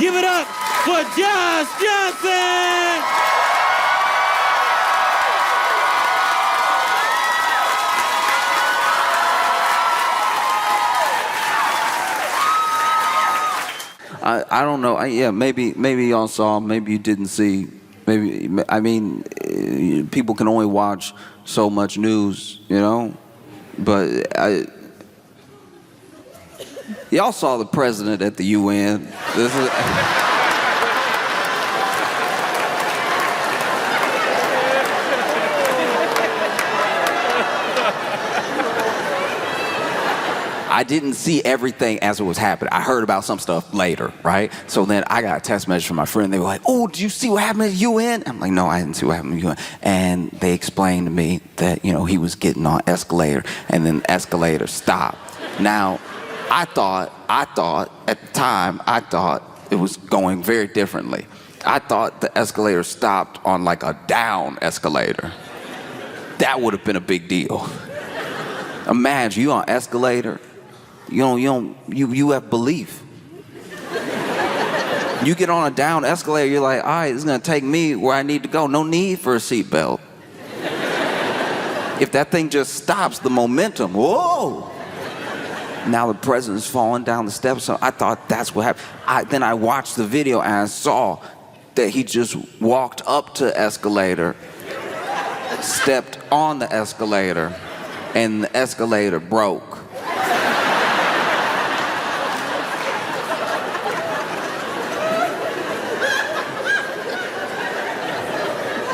Give it up for Josh Johnson! I don't know. Maybe y'all saw. Maybe you didn't see. People can only watch so much news, you know. But y'all saw the president at the UN. This is. I didn't see everything as it was happening. I heard about some stuff later, right? So then I got a text message from my friend. They were like, "Oh, did you see what happened at the UN?" I'm like, "No, I didn't see what happened at the UN." And they explained to me that, you know, he was getting on escalator, and then the escalator stopped. Now, I thought at the time, I thought it was going very differently. I thought the escalator stopped on like a down escalator. That would have been a big deal. Imagine you on escalator. You have belief. You get on a down escalator, you're like, all right, this is gonna take me where I need to go. No need for a seatbelt. If that thing just stops, the momentum, whoa! Now the president's falling down the steps, so I thought that's what happened. Then I watched the video and I saw that he just walked up to the escalator, stepped on the escalator, and the escalator broke.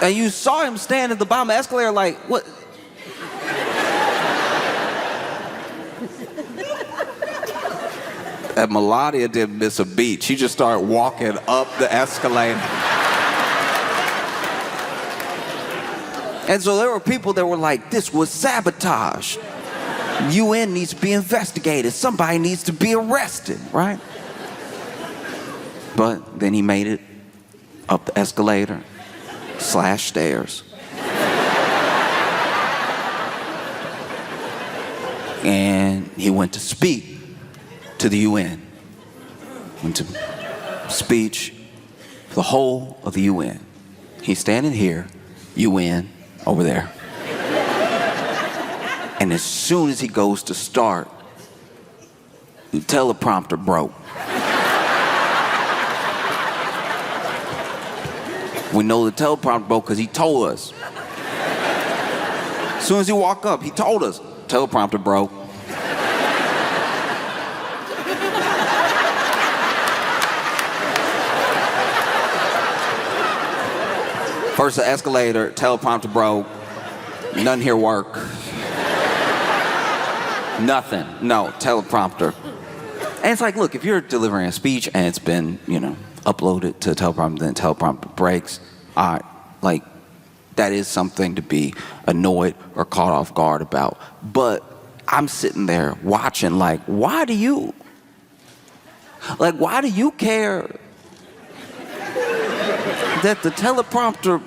And you saw him stand at the bottom of the escalator like, what? And Melania didn't miss a beat. She just started walking up the escalator. And so there were people that were like, this was sabotage. UN needs to be investigated. Somebody needs to be arrested, right? But then he made it up the escalator / stairs. And he went to speak to the UN. Went to speech for the whole of the UN. He's standing here, UN, over there. And as soon as he goes to start, the teleprompter broke. We know the teleprompter broke because he told us. As soon as he walked up, he told us, teleprompter broke. First the escalator, teleprompter broke. Nothing here work. Nothing. No, teleprompter. And it's like, look, if you're delivering a speech and it's been, uploaded to a teleprompter, then teleprompter breaks, all right, like, that is something to be annoyed or caught off guard about. But I'm sitting there watching, like, why do you care that the teleprompter,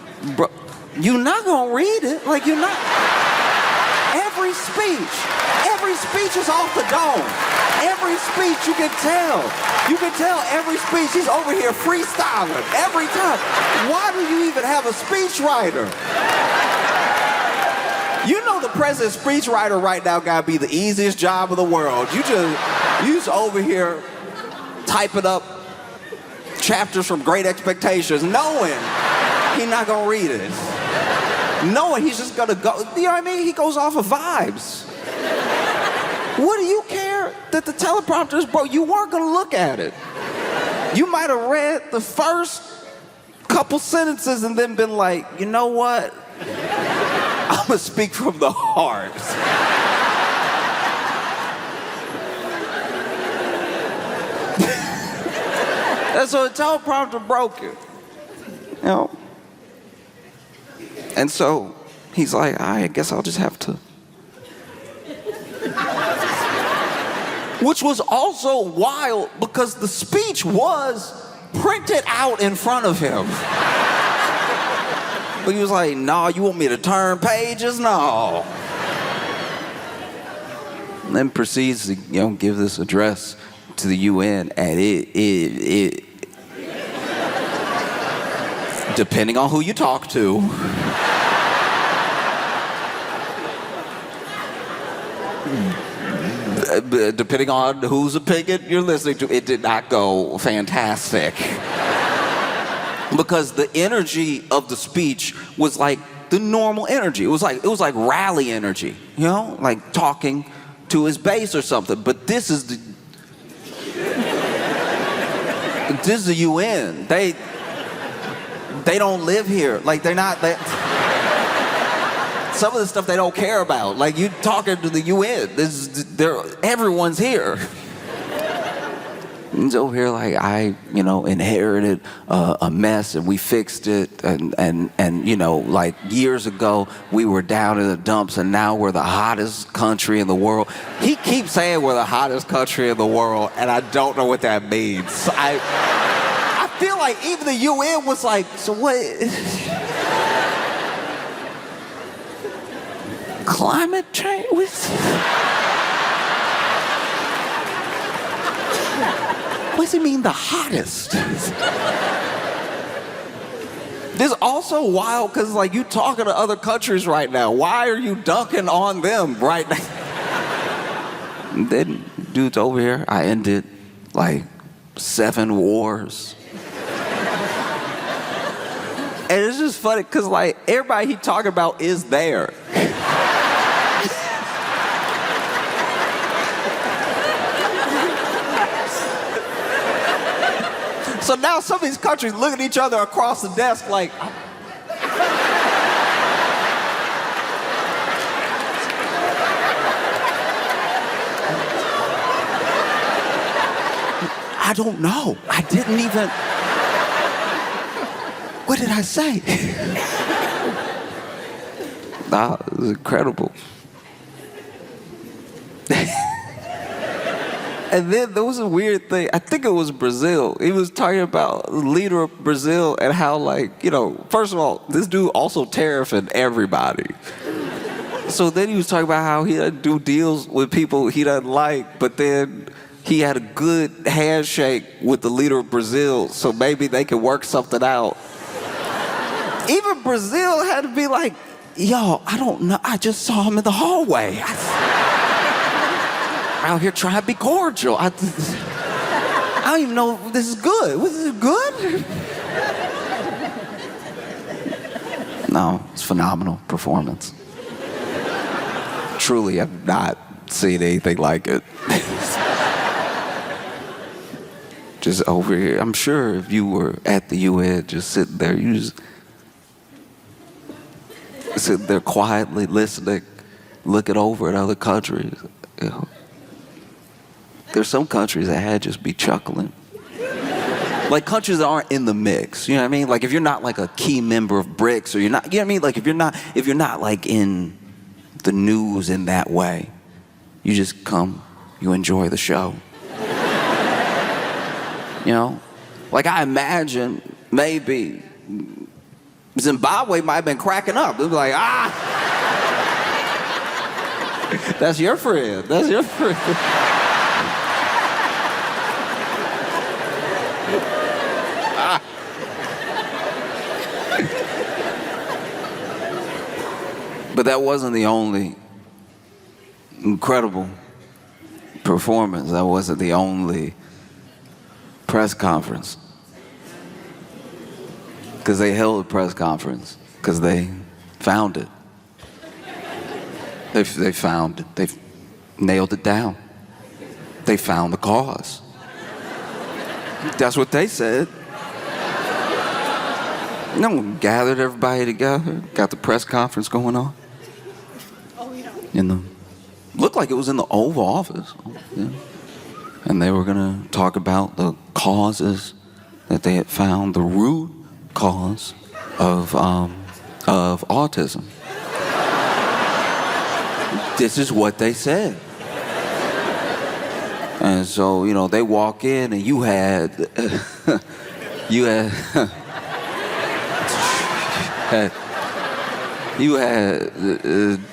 you're not gonna read it, like you're not. Every speech is off the dome. Every speech you can tell every speech, he's over here freestyling every time. Why do you even have a speechwriter? You know the president's speechwriter right now gotta be the easiest job in the world. You just over here typing up chapters from Great Expectations, knowing he's not gonna read it. Knowing he's just gonna go, you know what I mean? He goes off of vibes. What do you care that the teleprompter is broke? You weren't gonna look at it. You might have read the first couple sentences and then been like, you know what? I'm gonna speak from the heart. And so the teleprompter broke it. And so he's like, I guess I'll just have to. Which was also wild because the speech was printed out in front of him. But he was like, no, you want me to turn pages? No. And then proceeds to, give this address to the UN, and depending on who you talk to. Depending on whose opinion you're listening to, it did not go fantastic. Because the energy of the speech was like the normal energy. It was like rally energy, you know, like talking to his base or something. But this is the UN. They don't live here. Like they're not. Some of the stuff they don't care about. Like you talking to the UN. Everyone's here. He's over here like I inherited a mess and we fixed it and like years ago we were down in the dumps and now we're the hottest country in the world. He keeps saying we're the hottest country in the world and I don't know what that means. I feel like even the UN was like, so what? Climate change? What does it mean, the hottest? This is also wild because, like, you talking to other countries right now. Why are you dunking on them right now? Then, dudes over here, I ended, like, 7 wars. And it's just funny because, like, everybody he talking about is there. So now some of these countries look at each other across the desk like, I don't know. I didn't even, what did I say? Nah, it was incredible. And then there was a weird thing. I think it was Brazil. He was talking about the leader of Brazil and how, like, first of all, this dude also tariffing everybody. So then he was talking about how he doesn't do deals with people he doesn't like, but then he had a good handshake with the leader of Brazil, so maybe they could work something out. Even Brazil had to be like, yo, I don't know. I just saw him in the hallway. Out here trying to be cordial. I don't even know if this is good. Was this good? No, it's phenomenal performance. Truly, I've not seen anything like it. Just over here. I'm sure if you were at the UN, just sitting there, you just sitting there quietly listening, looking over at other countries. There's some countries that had just be chuckling. Like countries that aren't in the mix, you know what I mean? Like if you're not like a key member of BRICS or you're not, you know what I mean? Like if you're not like in the news in that way, you just come, you enjoy the show. You know? Like I imagine maybe Zimbabwe might have been cracking up. They'd be like, that's your friend. That's your friend. But that wasn't the only incredible performance. That wasn't the only press conference. Because they held a press conference. Because they found it. They found it. They nailed it down. They found the cause. That's what they said. Gathered everybody together, got the press conference going on. Looked like it was in the Oval Office. Yeah. And they were gonna talk about the causes that they had found, the root cause of autism. This is what they said. And so, they walk in and you had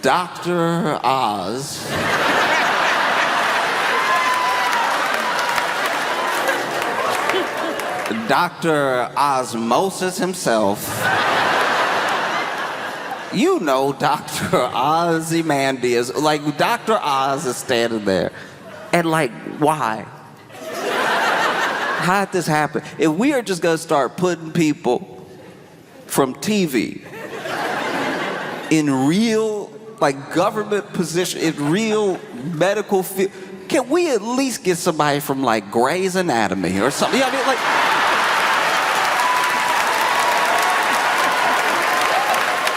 Dr. Oz. Dr. Osmosis himself. You know Dr. Ozymandias. Like, Dr. Oz is standing there. And like, why? How did this happen? If we are just gonna start putting people from TV in real, like, government position, in real medical field, can we at least get somebody from, like, Grey's Anatomy or something? You know what I mean? Like,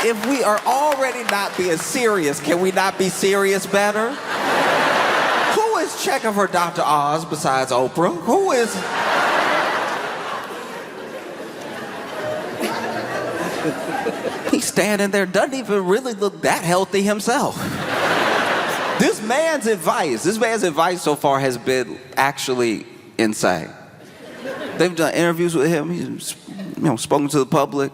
if we are already not being serious, can we not be serious better? Who is checking for Dr. Oz besides Oprah? Who is... He's standing there, doesn't even really look that healthy himself. This man's advice so far has been actually insane. They've done interviews with him. He's, spoken to the public.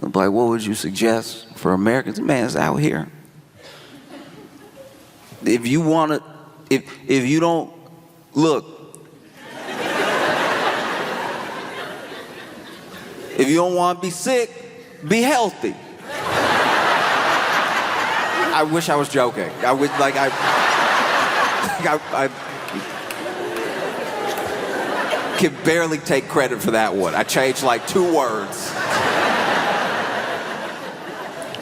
Like, what would you suggest for Americans? The man's out here. If you want to, if you don't, look. If you don't want to be sick, be healthy. I wish I was joking. I would, like, I can barely take credit for that one. I changed like 2 words.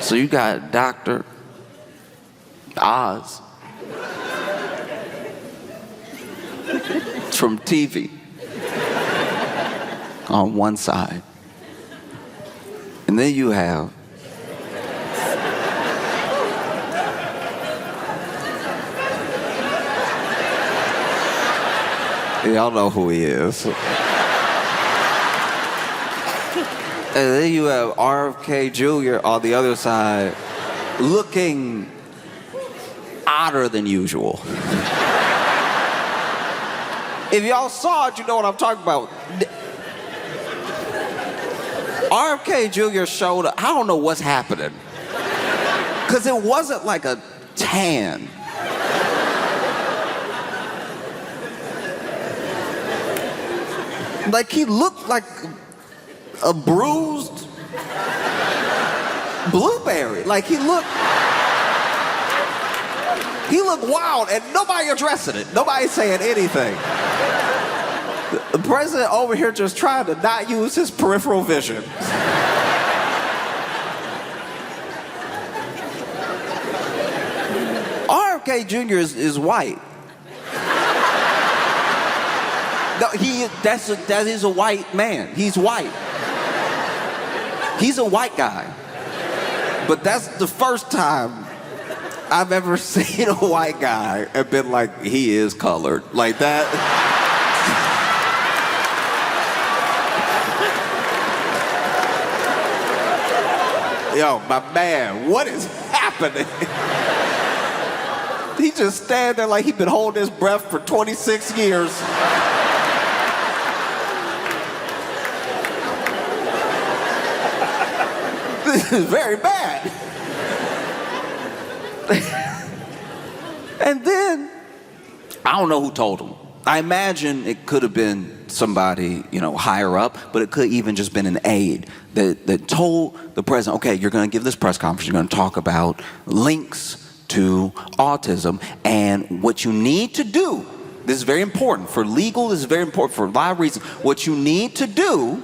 So you got Dr. Oz from TV on one side. And then you have y'all know who he is. And then you have RFK Jr. on the other side, looking odder than usual. If y'all saw it, you know what I'm talking about. RFK Jr. showed up. I don't know what's happening. Because it wasn't like a tan. Like, he looked like a bruised blueberry. Like, he looked wild, and nobody addressing it. Nobody saying anything. The president over here just trying to not use his peripheral vision. RFK Jr. is white. No, that is a white man. He's white. He's a white guy. But that's the first time I've ever seen a white guy and been like, he is colored. Like that. Yo, my man, what is happening? He just stand there like he's been holding his breath for 26 years. This is very bad. And then, I don't know who told him. I imagine it could have been somebody, higher up, but it could even just been an aide that told the president, okay, you're going to give this press conference, you're going to talk about links to autism, and what you need to do, this is very important, for legal, this is very important for a lot of reasons, what you need to do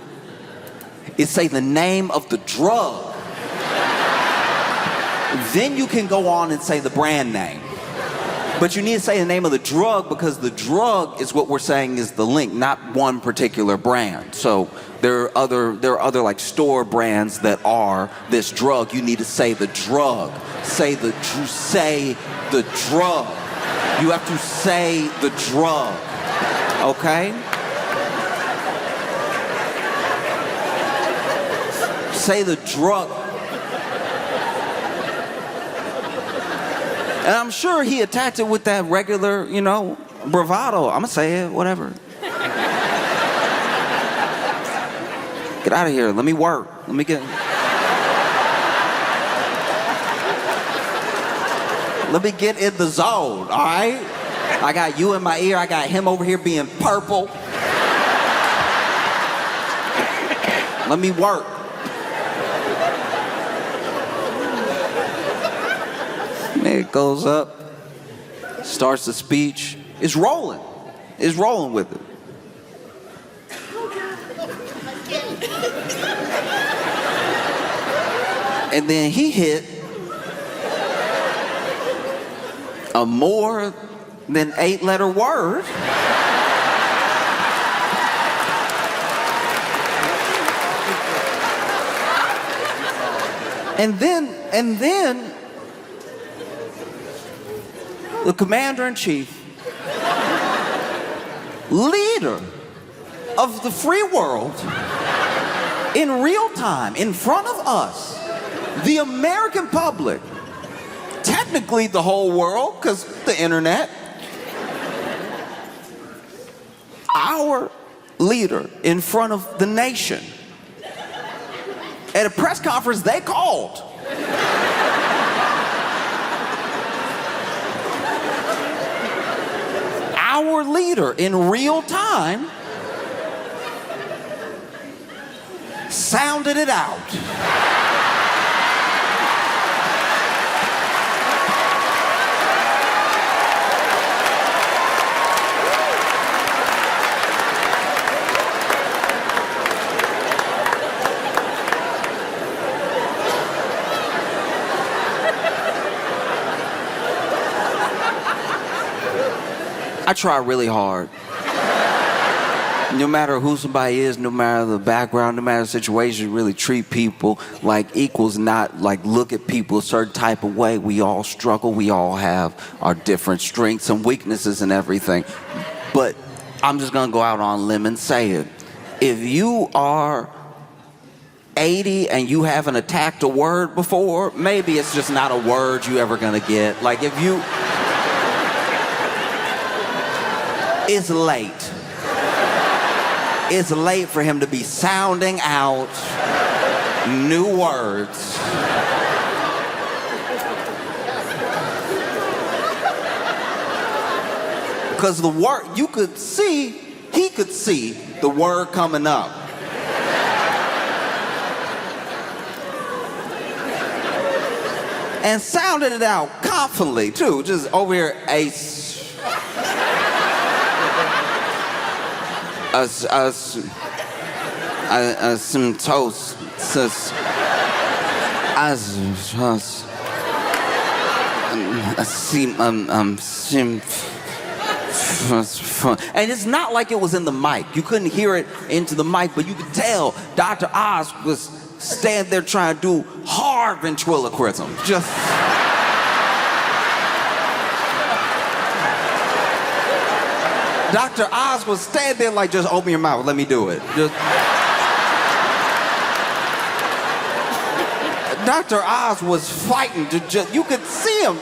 is say the name of the drug. Then you can go on and say the brand name. But you need to say the name of the drug because the drug is what we're saying is the link, not one particular brand. So there are other like store brands that are this drug. You need to say the drug. Say the drug. You have to say the drug. Okay? Say the drug. And I'm sure he attacked it with that regular, bravado. I'm gonna say it, whatever. Get out of here. Let me work. Let me get in the zone, all right? I got you in my ear. I got him over here being purple. Let me work. Man goes up, starts the speech. It's rolling. It's rolling with it. And then he hit a more than 8-letter word. And then the commander-in-chief, leader of the free world, in real time, in front of us, the American public, technically the whole world, because the internet, our leader in front of the nation, at a press conference they called. Our leader in real time sounded it out. I try really hard. No matter who somebody is, no matter the background, no matter the situation, really treat people like equals, not like look at people a certain type of way. We all struggle. We all have our different strengths and weaknesses and everything. But I'm just going to go out on a limb and say it. If you are 80 and you haven't attacked a word before, maybe it's just not a word you ever going to get. Like if you... It's late. It's late for him to be sounding out new words. Because the word, he could see the word coming up. And sounded it out confidently too, just over here, some toast, and it's not like it was in the mic. You couldn't hear it into the mic, but you could tell Dr. Oz was standing there trying to do hard ventriloquism. Just... Dr. Oz was standing there like, just open your mouth, let me do it. Just... Dr. Oz was fighting to just, you could see him.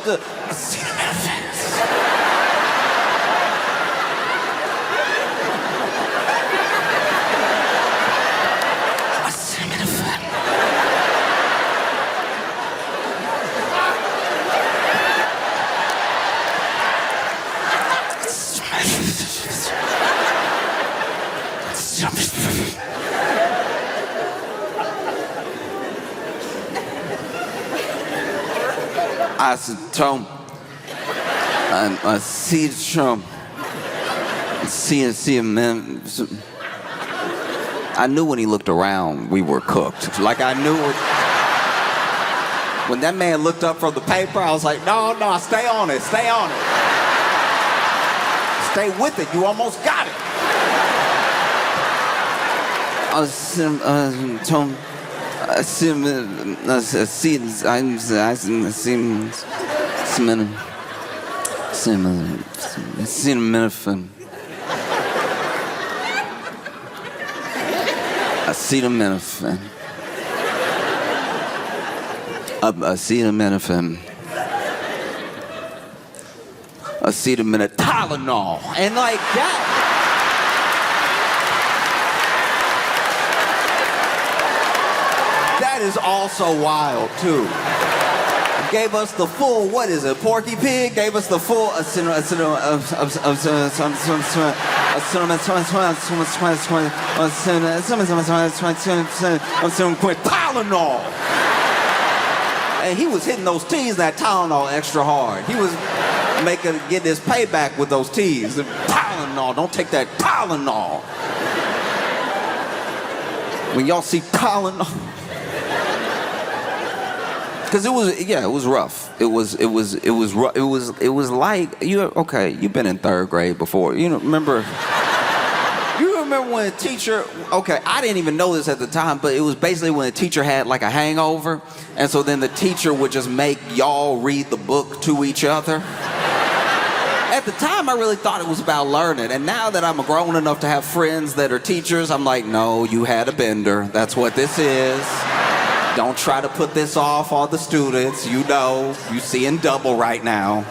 I said, Tom, I see Trump, see him, man. I knew when he looked around, we were cooked. Like I knew it. When that man looked up from the paper, I was like, no, stay on it, stay on it. Stay with it, you almost got it. I said, Tom, I see him, I see him in a Tylenol, and like that. That is also wild too. Gave us the full, what is it, Porky Pig? Gave us the full Quit Tylenol. And he was hitting those T's, that Tylenol, extra hard. He was getting his payback with those T's. Tylenol, don't take that Tylenol. When y'all see Tylenol, because it was rough. It was rough. It was like you've been in third grade before. You remember when a teacher, I didn't even know this at the time, but it was basically when a teacher had like a hangover, and so then the teacher would just make y'all read the book to each other. At the time, I really thought it was about learning, and now that I'm grown enough to have friends that are teachers, I'm like, no, you had a bender. That's what this is. Don't try to put this off on the students. You seeing double right now.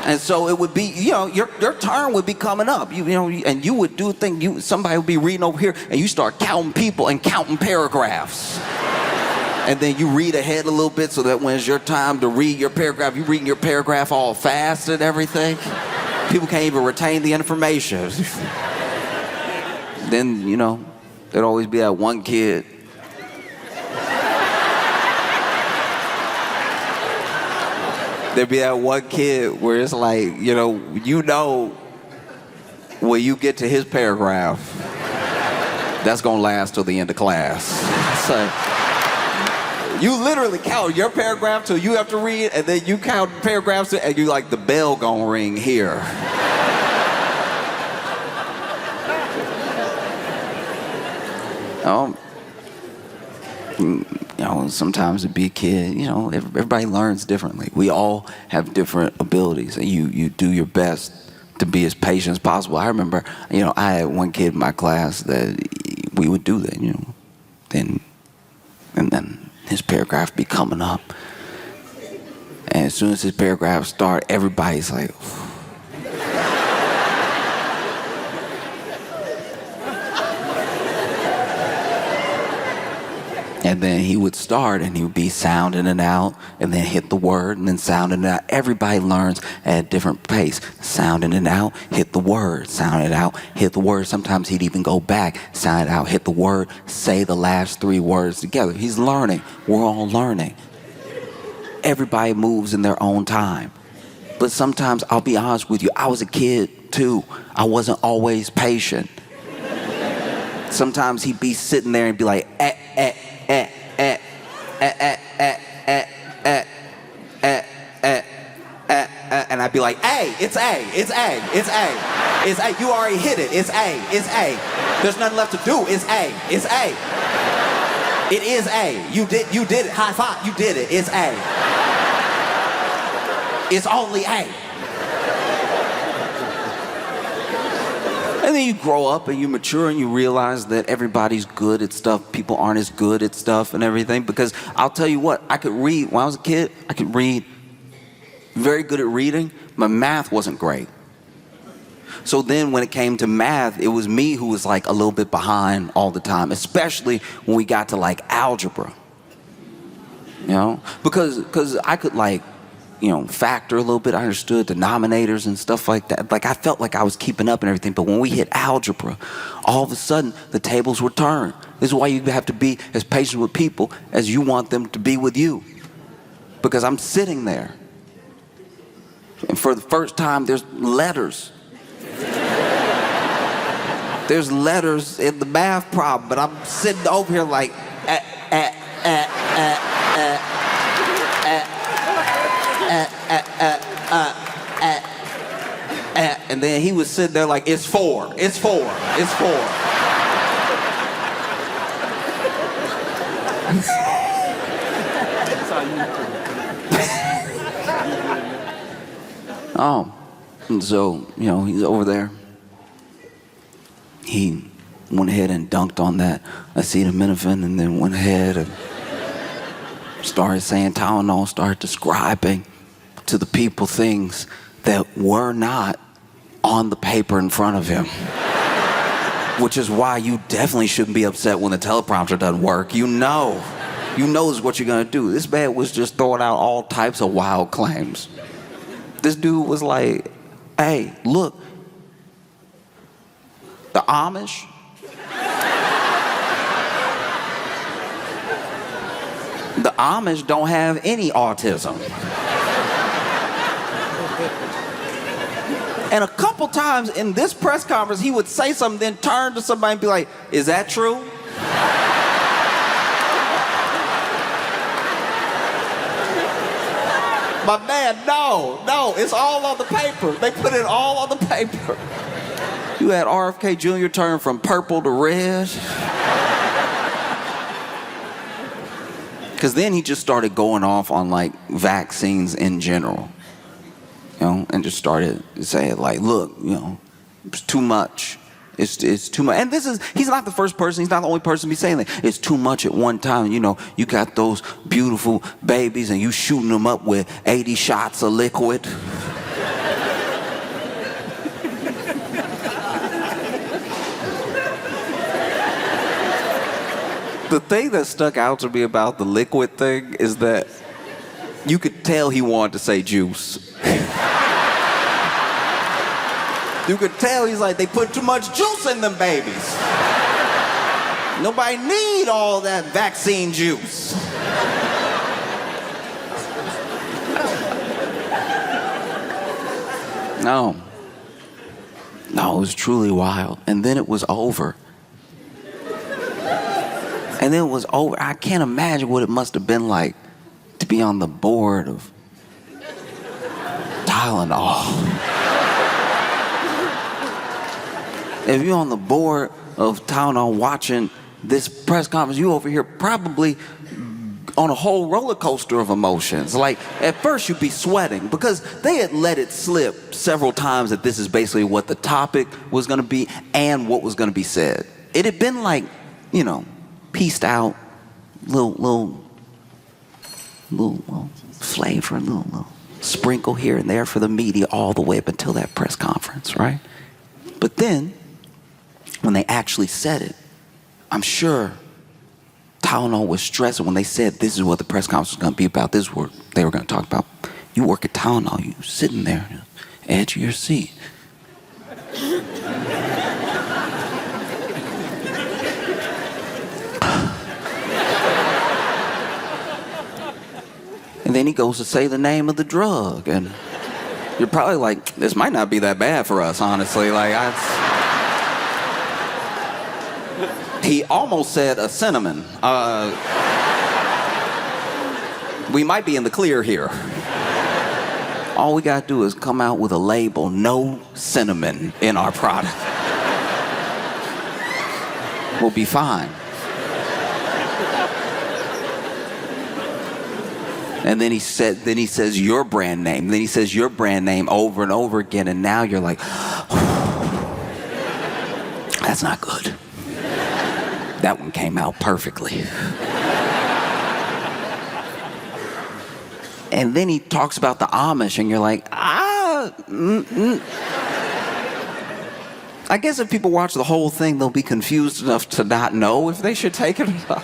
And so it would be, your turn would be coming up. And you would do a thing. Somebody would be reading over here, and you start counting people and counting paragraphs. And then you read ahead a little bit so that when it's your time to read your paragraph, you're reading your paragraph all fast and everything. People can't even retain the information. Then, there'd always be that one kid. There'd be that one kid where it's like, when you get to his paragraph, that's gonna last till the end of class. So you literally count your paragraph till you have to read, and then you count paragraphs, and you like, the bell gonna ring here. Sometimes to be a kid, everybody learns differently. We all have different abilities, and you do your best to be as patient as possible. I remember, I had one kid in my class that we would do that, and then his paragraph be coming up, and as soon as his paragraph start, everybody's like, and then he would start, and he would be sounding it out, and then hit the word, and then sounding it out. Everybody learns at a different pace. Sounding it out, hit the word. Sound it out, hit the word. Sometimes he'd even go back, sound it out, hit the word, say the last 3 words together. He's learning. We're all learning. Everybody moves in their own time. But sometimes, I'll be honest with you, I was a kid too. I wasn't always patient. Sometimes he'd be sitting there and be like, and I'd be like, it's A. You already hit it. It's A. There's nothing left to do. It's A. It is A. You did it. High five. You did it. It's A. It's only A. And then you grow up and you mature and you realize that everybody's good at stuff. People aren't as good at stuff and everything. Because I'll tell you what, I could read, when I was a kid, I could read, very good at reading. My math wasn't great. So then when it came to math, it was me who was like a little bit behind all the time, especially when we got to like algebra. Because I could factor a little bit. I understood denominators and stuff like that. Like, I felt like I was keeping up and everything. But when we hit algebra, all of a sudden, the tables were turned. This is why you have to be as patient with people as you want them to be with you. Because I'm sitting there, and for the first time, there's letters. There's letters in the math problem, but I'm sitting over here like, and then he was sitting there like, it's 4. And so, he's over there. He went ahead and dunked on that acetaminophen, and then went ahead and started saying Tylenol, started describing to the people things that were not on the paper in front of him. Which is why you definitely shouldn't be upset when the teleprompter doesn't work. You know is what you're gonna do. This man was just throwing out all types of wild claims. This dude was like, hey, look, The Amish? The Amish don't have any autism. And a couple times in this press conference, he would say something, then turn to somebody and be like, is that true? My man, no, it's all on the paper. They put it all on the paper. You had RFK Jr. turn from purple to red. Because then he just started going off on like vaccines in general. You know, and just started saying like, look, you know, it's too much. It's too much. And he's not the first person, he's not the only person to be saying that. It's too much at one time. You know, you got those beautiful babies and you shooting them up with 80 shots of liquid. The thing that stuck out to me about the liquid thing is that you could tell he wanted to say juice. You could tell he's like, they put too much juice in them babies. Nobody need all that vaccine juice. No, it was truly wild. And then it was over. And then it was over. I can't imagine what it must have been like to be on the board of Tylenol. If you're on the board of Tylenol watching this press conference, you over here probably on a whole roller coaster of emotions. Like, at first you'd be sweating because they had let it slip several times that this is basically what the topic was going to be and what was going to be said. It had been like, you know, pieced out, little flavor, little sprinkle here and there for the media all the way up until that press conference, right? But then, when they actually said it, I'm sure Tylenol was stressing when they said this is what the press conference was going to be about. This is what they were going to talk about. You work at Tylenol, you sitting there, edge of your seat. And then he goes to say the name of the drug, and you're probably like, this might not be that bad for us, honestly. He almost said a cinnamon. We might be in the clear here. All we gotta do is come out with a label, no cinnamon in our product. We'll be fine. And then he says your brand name. Then he says your brand name over and over again, and now you're like, that's not good. That one came out perfectly. And then he talks about the Amish, and you're like, I guess if people watch the whole thing, they'll be confused enough to not know if they should take it or not.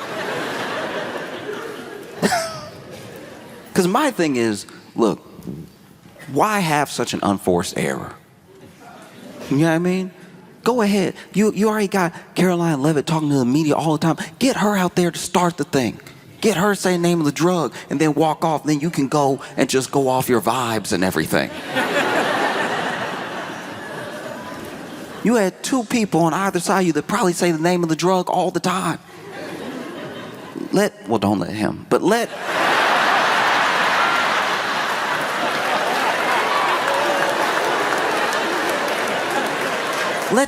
Because my thing is, look, why have such an unforced error? You know what I mean? Go ahead. You already got Caroline Levitt talking to the media all the time. Get her out there to start the thing. Get her to say the name of the drug and then walk off. Then you can go and just go off your vibes and everything. You had two people on either side of you that probably say the name of the drug all the time. Don't let him, but let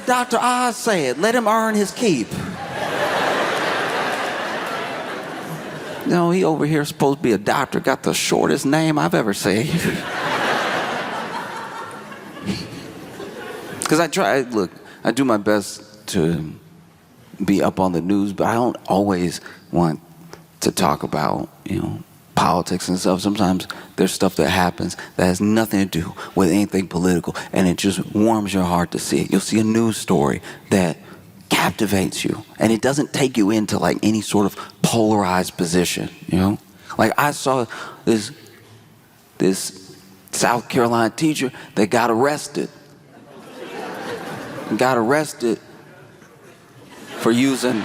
Dr. Oz say it. Let him earn his keep. No, he over here supposed to be a doctor. Got the shortest name I've ever seen. Because I do my best to be up on the news, but I don't always want to talk about, politics and stuff. Sometimes there's stuff that happens that has nothing to do with anything political, and it just warms your heart to see it. You'll see a news story that captivates you, and it doesn't take you into like any sort of polarized position, Like I saw this South Carolina teacher that got arrested for using,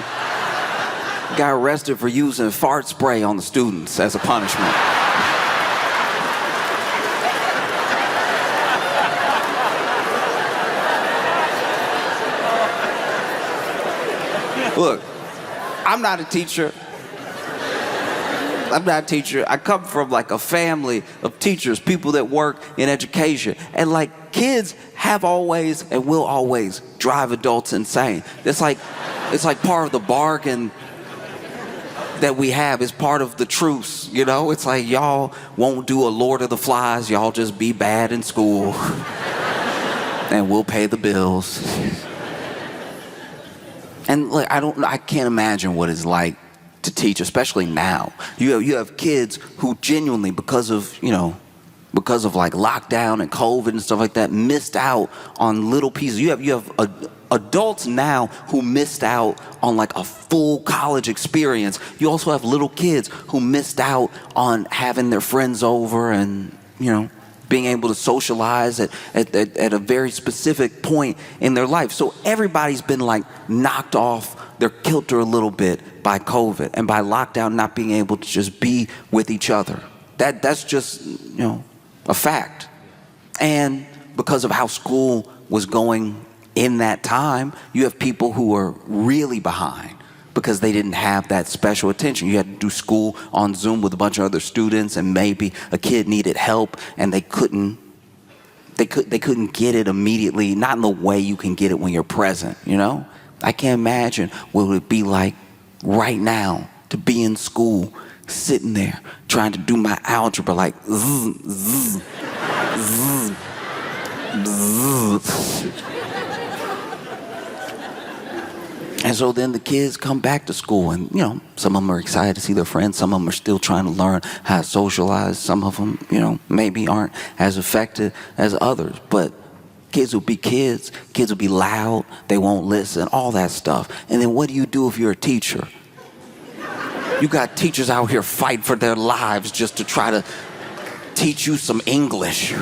got arrested for using fart spray on the students as a punishment. Look, I'm not a teacher. I come from like a family of teachers, people that work in education. And like kids have always and will always drive adults insane. It's like part of the bargain that we have. It's part of the truce, you know? It's like y'all won't do a Lord of the Flies. Y'all just be bad in school. And we'll pay the bills. And like, I can't imagine what it's like to teach, especially now. You have kids who genuinely, because of like lockdown and COVID and stuff like that, missed out on little pieces. You have adults now who missed out on like a full college experience. You also have little kids who missed out on having their friends over and, being able to socialize at a very specific point in their life. So everybody's been like knocked off their kilter a little bit by COVID and by lockdown, not being able to just be with each other. That's just, a fact. And because of how school was going in that time, you have people who are really behind because they didn't have that special attention. You had to do school on Zoom with a bunch of other students, and maybe a kid needed help and they couldn't get it immediately, not in the way you can get it when you're present, I can't imagine what it would be like right now to be in school, sitting there, trying to do my algebra like zzz, zzz, zzz, zzz. And so then the kids come back to school and, some of them are excited to see their friends. Some of them are still trying to learn how to socialize. Some of them, maybe aren't as affected as others. But kids will be kids. Kids will be loud. They won't listen, all that stuff. And then what do you do if you're a teacher? You got teachers out here fighting for their lives just to try to teach you some English.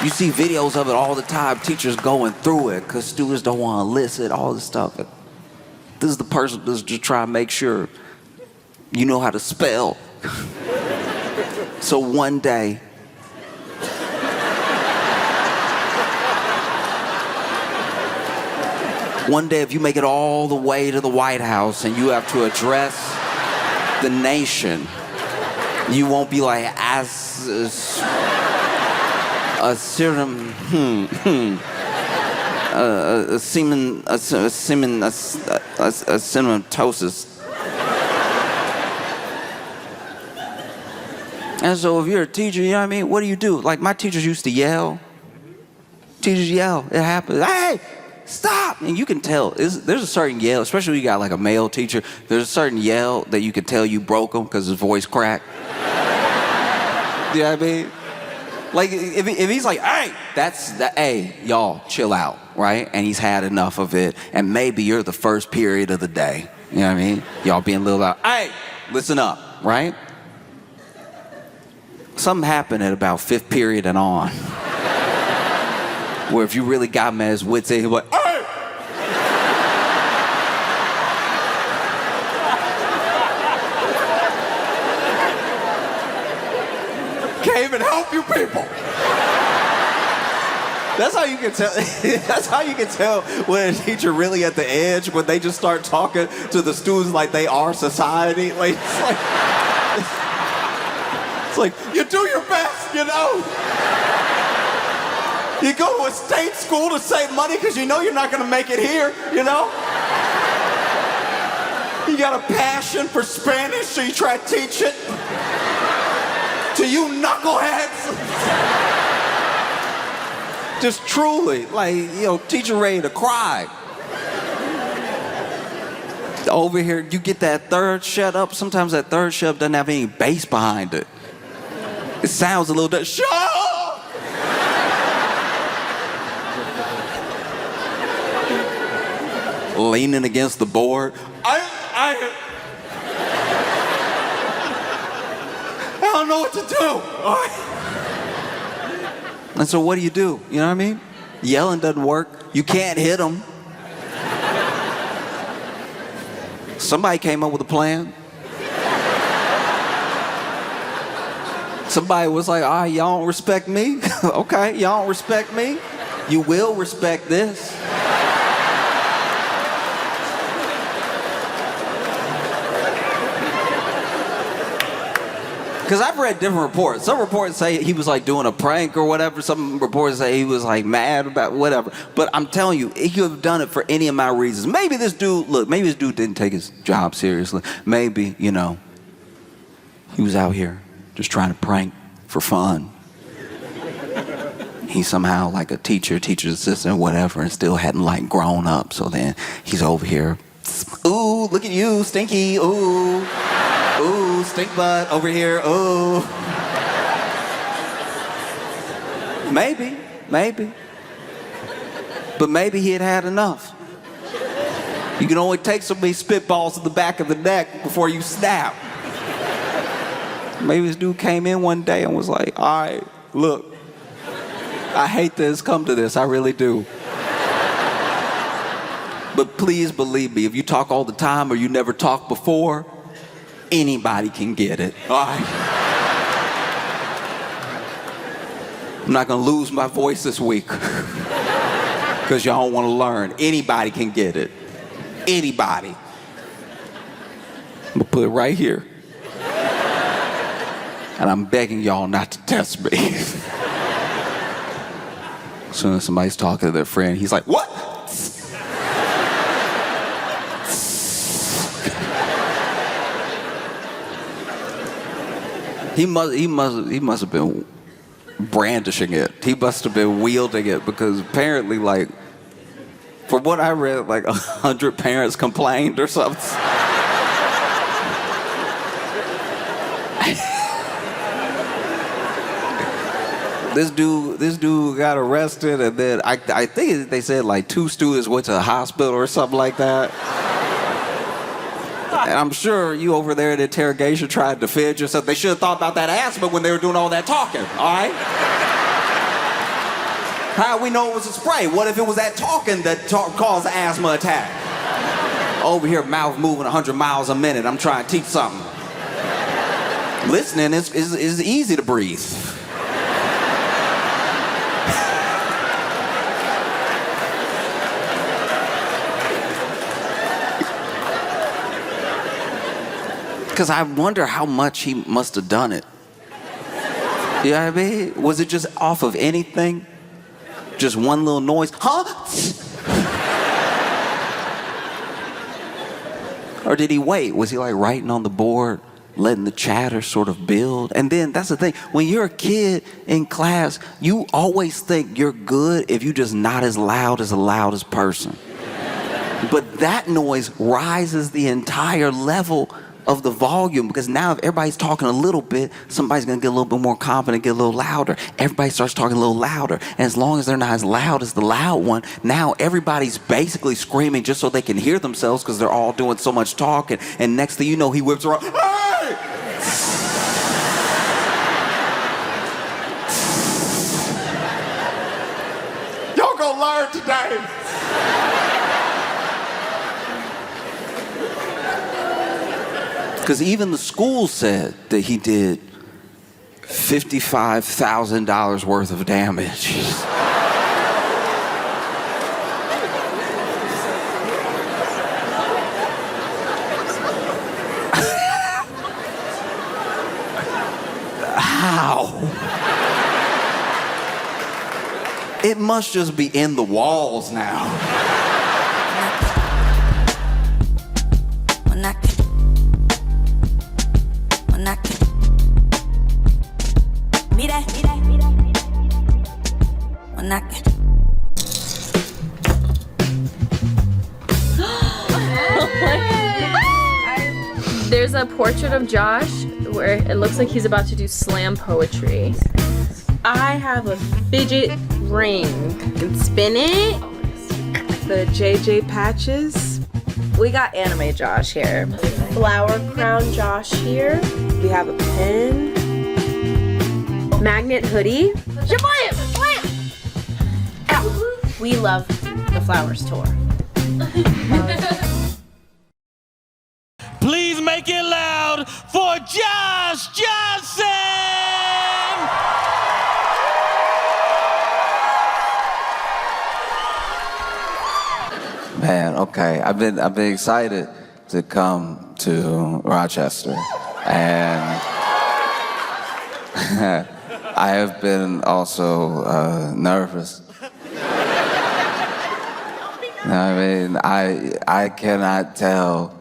You see videos of it all the time, teachers going through it because students don't want to listen, all this stuff. This is the person that's just trying to make sure you know how to spell. So one day, if you make it all the way to the White House and you have to address the nation, you won't be like, cinematosis. And so if you're a teacher, what do you do? Like my teachers used to yell. Teachers yell, it happens. Hey, stop! And you can tell, there's a certain yell, especially when you got like a male teacher, there's a certain yell that you can tell you broke him because his voice cracked. You know what I mean? Like, if he's like, hey, hey, y'all, chill out, right? And he's had enough of it, and maybe you're the first period of the day. You know what I mean? Y'all being a little loud. Hey, listen up, right? Something happened at about 5th period and on. Where if you really got him at his wits' end, he'd be like, hey! Can't even help you people. That's how you can tell. That's how you can tell when a teacher really at the edge, when they just start talking to the students like they are society. Like it's like you do your best, You go to a state school to save money because you know you're not going to make it here, You got a passion for Spanish, so you try to teach it to you knuckleheads. Just truly, teacher ready to cry. Over here, you get that third shut up. Sometimes that third shut up doesn't have any bass behind it. It sounds a little bit, shut up! Leaning against the board. I don't know what to do. And so what do? You know what I mean? Yelling doesn't work. You can't hit them. Somebody came up with a plan. Somebody was like, all right, y'all don't respect me? Okay, y'all don't respect me? You will respect this. Because I've read different reports. Some reports say he was like doing a prank or whatever. Some reports say he was like mad about whatever. But I'm telling you, he could have done it for any amount of reasons. Maybe this dude didn't take his job seriously. Maybe, he was out here just trying to prank for fun. He's somehow like a teacher's assistant, whatever, and still hadn't like grown up. So then he's over here, ooh, look at you, stinky, ooh. Ooh, stink butt over here, ooh. Maybe. But maybe he had enough. You can only take so many spitballs to the back of the neck before you snap. Maybe this dude came in one day and was like, all right, look, I hate that it's come to this, I really do. But please believe me, if you talk all the time or you never talked before, anybody can get it, all right? I'm not gonna lose my voice this week because y'all don't wanna learn. Anybody can get it. Anybody. I'm gonna put it right here. And I'm begging y'all not to test me. As soon as somebody's talking to their friend, he's like, what? He must have been brandishing it. He must have been wielding it because apparently, like, from what I read, like 100 parents complained or something. This dude got arrested, and then I think they said like 2 students went to the hospital or something like that. And I'm sure you over there in interrogation tried to defend yourself. They should have thought about that asthma when they were doing all that talking, all right? How do we know it was a spray? What if it was that talking that caused the asthma attack? Over here, mouth moving 100 miles a minute. I'm trying to teach something. Listening is easy to breathe. Because I wonder how much he must have done it. You know what I mean? Was it just off of anything? Just one little noise? Huh? Or did he wait? Was he like writing on the board, letting the chatter sort of build? And then that's the thing. When you're a kid in class, you always think you're good if you're just not as loud as the loudest person. But that noise rises the entire level of the volume, because now if everybody's talking a little bit, somebody's gonna get a little bit more confident, get a little louder. Everybody starts talking a little louder, and as long as they're not as loud as the loud one, now everybody's basically screaming just so they can hear themselves because they're all doing so much talking. And next thing you know, he whips around, hey! Y'all gonna learn today. Because even the school said that he did $55,000 worth of damage. How? It must just be in the walls now. There's a portrait of Josh where it looks like he's about to do slam poetry. I have a fidget ring. I can spin it. The JJ patches. We got anime Josh here. Flower crown Josh here. We have a pen. Magnet hoodie. Shaboy! We love the Flowers Tour. Please make it loud for Josh Johnson! Man, okay. I've been excited to come to Rochester, and I have been also nervous. I mean, I cannot tell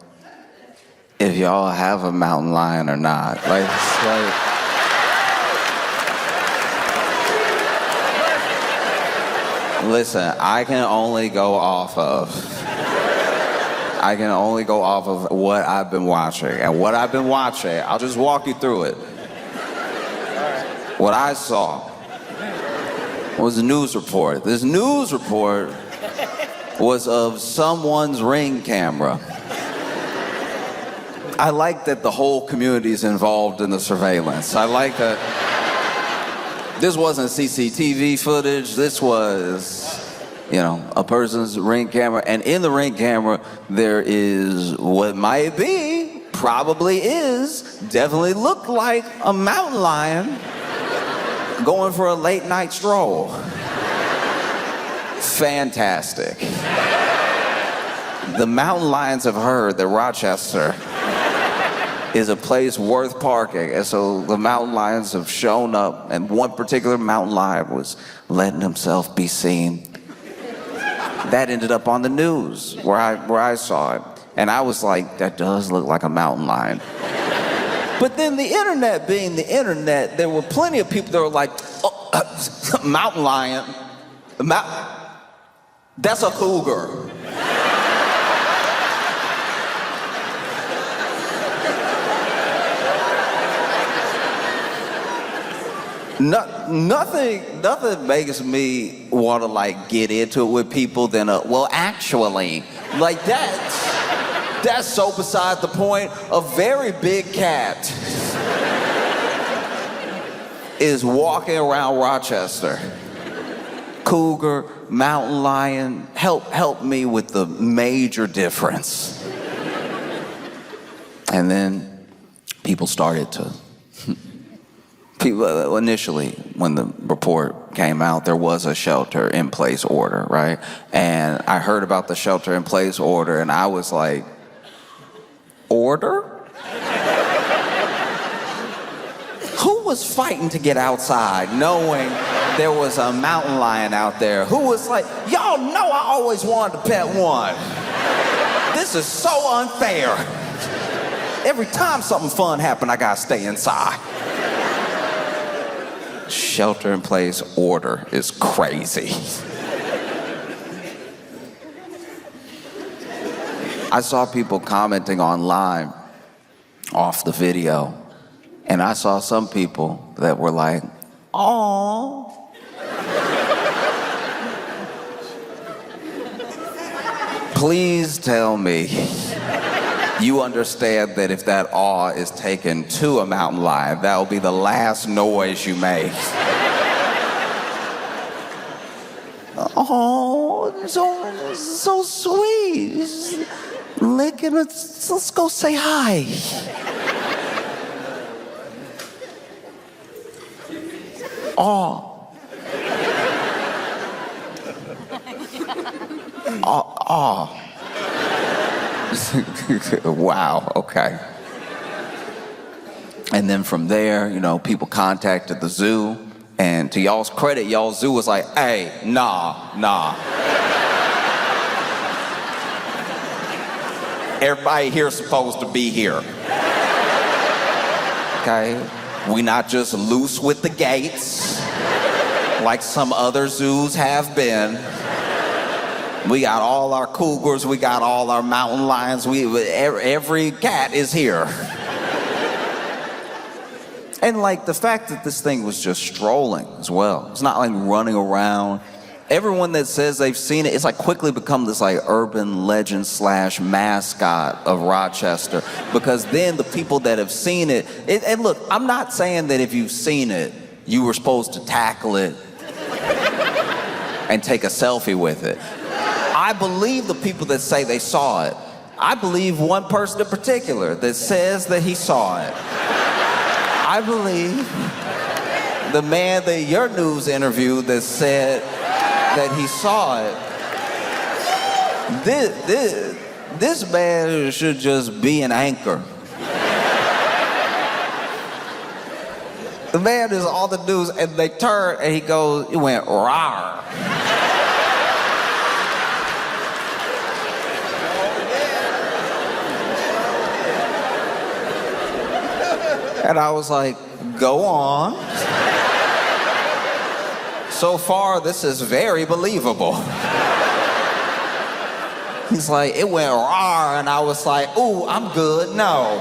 if y'all have a mountain lion or not. Like, it's like, listen, I can only go off of what I've been watching. And what I've been watching, I'll just walk you through it. What I saw was a news report. This news report was of someone's Ring camera. I like that the whole community is involved in the surveillance. I like that this wasn't CCTV footage. This was, a person's Ring camera. And in the Ring camera, there is what might be, probably is, definitely looked like a mountain lion going for a late night stroll. Fantastic. The mountain lions have heard that Rochester is a place worth parking, and so the mountain lions have shown up, and one particular mountain lion was letting himself be seen. That ended up on the news where I saw it, and I was like, that does look like a mountain lion. But then the internet being the internet, there were plenty of people that were like, mountain lion, that's a cougar. Nothing makes me want to get into it with people than well, actually, that's so beside the point. A very big cat is walking around Rochester. Cougar, mountain lion, help me with the major difference. And then people started to. Initially, when the report came out, there was a shelter-in-place order, right? And I heard about the shelter-in-place order, and I was like, order? Who was fighting to get outside knowing there was a mountain lion out there? Who was like, y'all know I always wanted to pet one. This is so unfair. Every time something fun happened, I gotta stay inside. Shelter-in-place order is crazy. I saw people commenting online off the video, and I saw some people that were like, "Aww." Please tell me you understand that if that awe is taken to a mountain lion, that will be the last noise you make. Oh, so sweet. Just licking it. Let's go say hi. Aw. Aw. Wow, okay. And then from there, people contacted the zoo, and to y'all's credit, y'all's zoo was like, hey, nah. Everybody here's supposed to be here. Okay? We not just loose with the gates like some other zoos have been. We got all our cougars, we got all our mountain lions, every cat is here. And the fact that this thing was just strolling as well. It's not running around. Everyone that says they've seen it, it's quickly become this urban legend / mascot of Rochester. Because then the people that have seen it, and look, I'm not saying that if you've seen it, you were supposed to tackle it and take a selfie with it. I believe the people that say they saw it. I believe one person in particular that says that he saw it. I believe the man that your news interviewed that said that he saw it. This man should just be an anchor. The man is on the news and they turn and he went rawr. And I was like, go on. So far, this is very believable. He's like, it went rawr, and I was like, ooh, I'm good. No,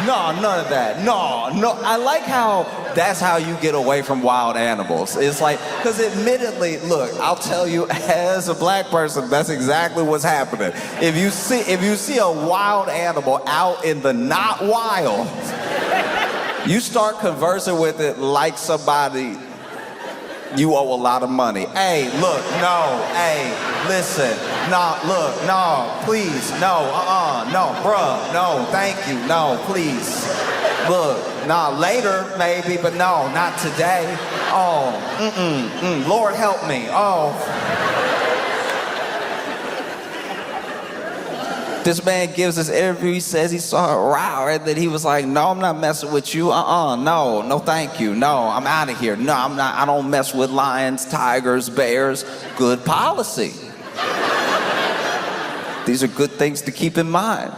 none of that. No. I like how that's how you get away from wild animals. It's like, because admittedly, look, I'll tell you, as a black person, that's exactly what's happening. If you see a wild animal out in the not wild, you start conversing with it like somebody you owe a lot of money. Hey, look, no, hey, listen, no, look, no, please, no, no, bruh, no, thank you, no, please. Look, nah, later maybe, but no, not today. Oh, Lord help me, oh. This man gives this interview, he says he saw it raw, and then he was like, no, I'm not messing with you, no, thank you, no, I'm out of here, no, I don't mess with lions, tigers, bears, good policy. These are good things to keep in mind.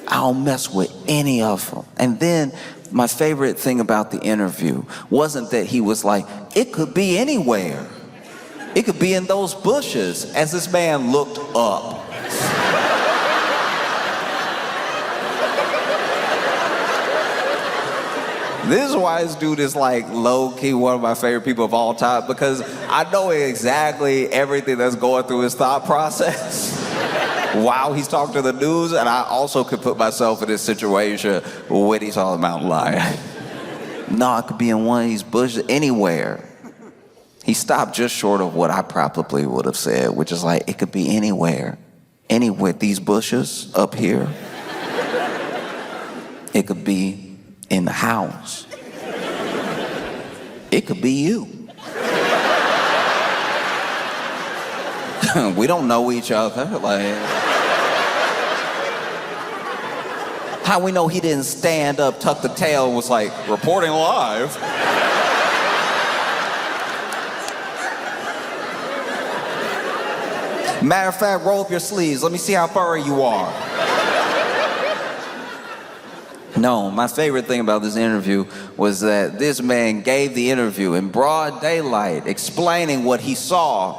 I don't mess with any of them. And then my favorite thing about the interview wasn't that he was like, it could be anywhere. It could be in those bushes, as this man looked up. This is why this dude is like low-key one of my favorite people of all time, because I know exactly everything that's going through his thought process while he's talking to the news, and I also could put myself in this situation when he's on the mountain lion. No, it could be in one of these bushes, anywhere. He stopped just short of what I probably would have said, which is like, it could be anywhere. Anywhere, these bushes up here. It could be in the house. It could be you. We don't know each other. Like, how we know he didn't stand up, tuck the tail, and was like, reporting live? Matter of fact, roll up your sleeves. Let me see how furry you are. No, my favorite thing about this interview was that this man gave the interview in broad daylight, explaining what he saw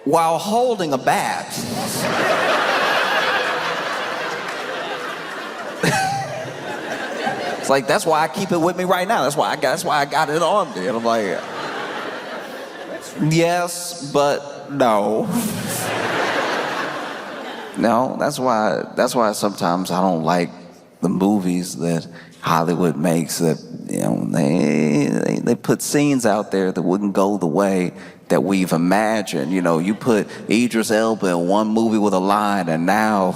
while holding a bat. It's like, that's why I keep it with me right now. That's why I got it on me. And I'm like, yes, but no. No, that's why sometimes I don't like the movies that Hollywood makes, that, you know, they put scenes out there that wouldn't go the way that we've imagined. You know, you put Idris Elba in one movie with a line, and now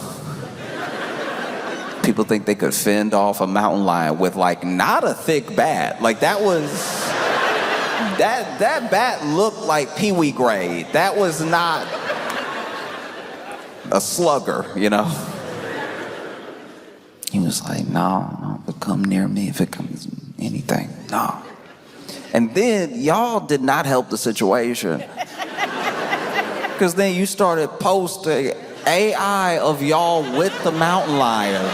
people think they could fend off a mountain lion with, like, not a thick bat. Like, that bat looked like Pee-wee grade. That was not a slugger, you know? He was like, no, if it come near me, if it comes anything, no. And then y'all did not help the situation. Because then you started posting AI of y'all with the mountain lion.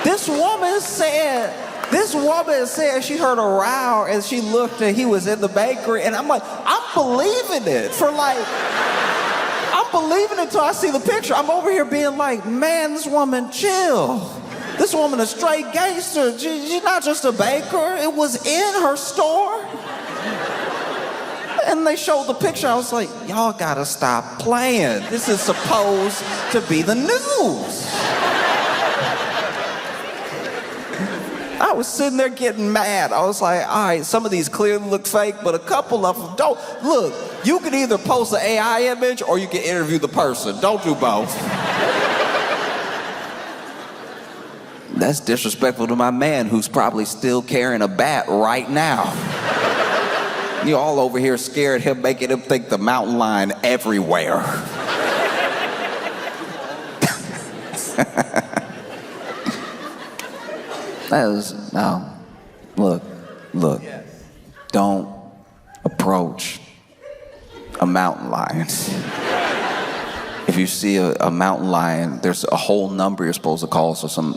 This woman said she heard a row and she looked and he was in the bakery, and I'm like, I'm believing it I'm believing it till I see the picture. I'm over here being like, man, this woman chill. This woman a straight gangster. She's not just a baker. It was in her store. And they showed the picture. I was like, y'all gotta stop playing. This is supposed to be the news. I was sitting there getting mad. I was like, all right, some of these clearly look fake, but a couple of them don't. Look, you can either post an AI image or you can interview the person. Don't do both. That's disrespectful to my man who's probably still carrying a bat right now. You're all over here scared him, making him think the mountain lion everywhere. No, look, don't approach a mountain lion. If you see a mountain lion, there's a whole number you're supposed to call so some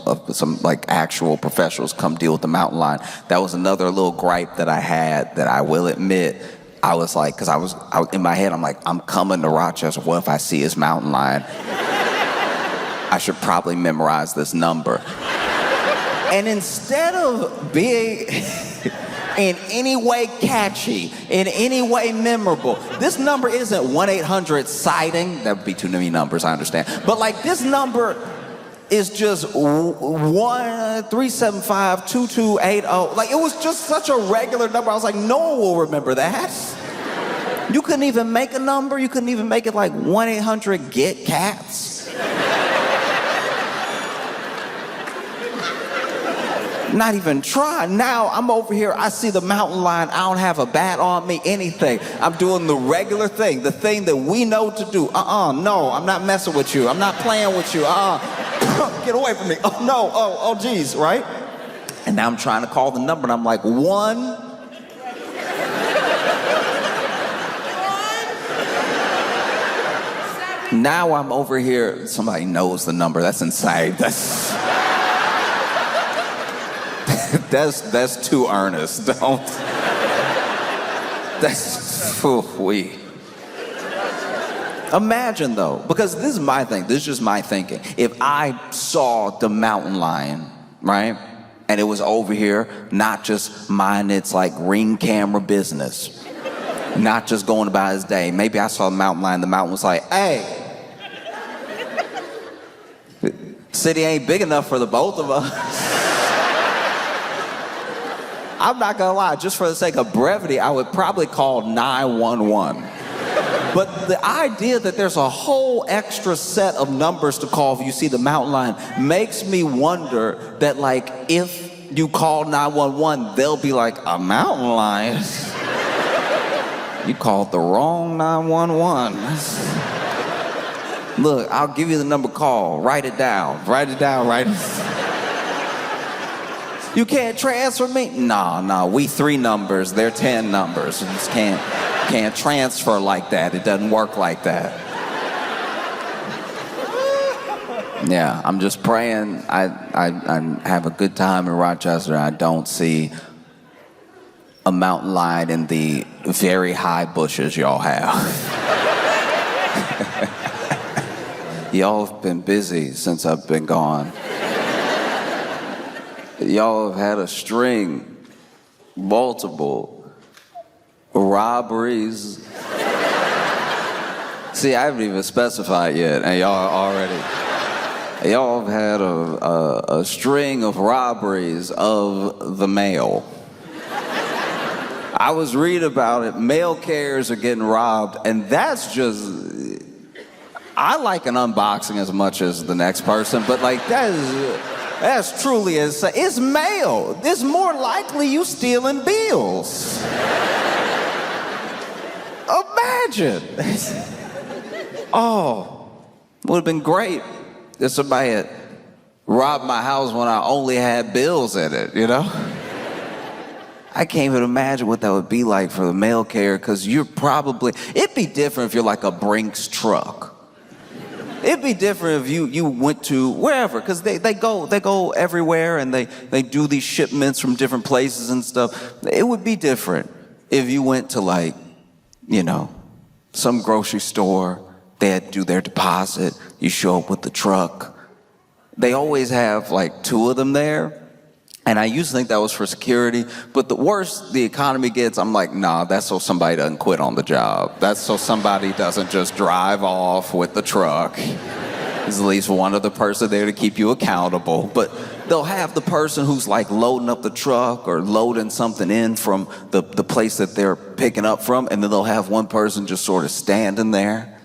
like actual professionals come deal with the mountain lion. That was another little gripe that I had that I will admit. I was like, because I was in my head, I'm like, I'm coming to Rochester. What if I see his mountain lion? I should probably memorize this number. And instead of being in any way catchy, in any way memorable, this number isn't 1-800-SIGHTING. That would be too many numbers, I understand. But like this number is just 1-375-2280. Like it was just such a regular number. I was like, no one will remember that. You couldn't even make a number. You couldn't even make it like 1-800-GET-CATS. Not even try. Now I'm over here, I see the mountain lion, I don't have a bat on me, anything. I'm doing the regular thing, the thing that we know to do. No, I'm not messing with you. I'm not playing with you. Get away from me. Oh no, oh geez, right? And now I'm trying to call the number and I'm like, 1. Now I'm over here, somebody knows the number, that's insane. That's too earnest. Don't. That's we. Imagine though, because this is my thing. This is just my thinking. If I saw the mountain lion, right, and it was over here, not just minding its like ring camera business, not just going about his day. Maybe I saw the mountain lion. The mountain was like, "Hey, city ain't big enough for the both of us." I'm not gonna lie, just for the sake of brevity, I would probably call 911. But the idea that there's a whole extra set of numbers to call if you see the mountain lion makes me wonder that like if you call 911, they'll be like, a mountain lion? You called the wrong 911. Look, I'll give you the number, call, write it down, write it. You can't transfer me? No, we 3 numbers, they're 10 numbers. You just can't transfer like that. It doesn't work like that. Yeah, I'm just praying I have a good time in Rochester. I don't see a mountain lion in the very high bushes y'all have. Y'all have been busy since I've been gone. Y'all have had a string, multiple robberies. See, I haven't even specified yet, and y'all have had a string of robberies of the mail. I was reading about it, mail carriers are getting robbed, and that's just, I like an unboxing as much as the next person, but like that's truly insane. It's mail. It's more likely you stealing bills. Imagine. Oh, would have been great if somebody had robbed my house when I only had bills in it, you know? I can't even imagine what that would be like for the mail carrier, because it'd be different if you're like a Brinks truck. It'd be different if you went to wherever, because they go everywhere and they do these shipments from different places and stuff. It would be different if you went to like, some grocery store, they had to do their deposit, you show up with the truck. They always have like 2 of them there. And I used to think that was for security, but the worse the economy gets, I'm like, nah, that's so somebody doesn't quit on the job. That's so somebody doesn't just drive off with the truck. There's at least one other person there to keep you accountable. But they'll have the person who's like loading up the truck or loading something in from the place that they're picking up from, and then they'll have one person just sort of standing there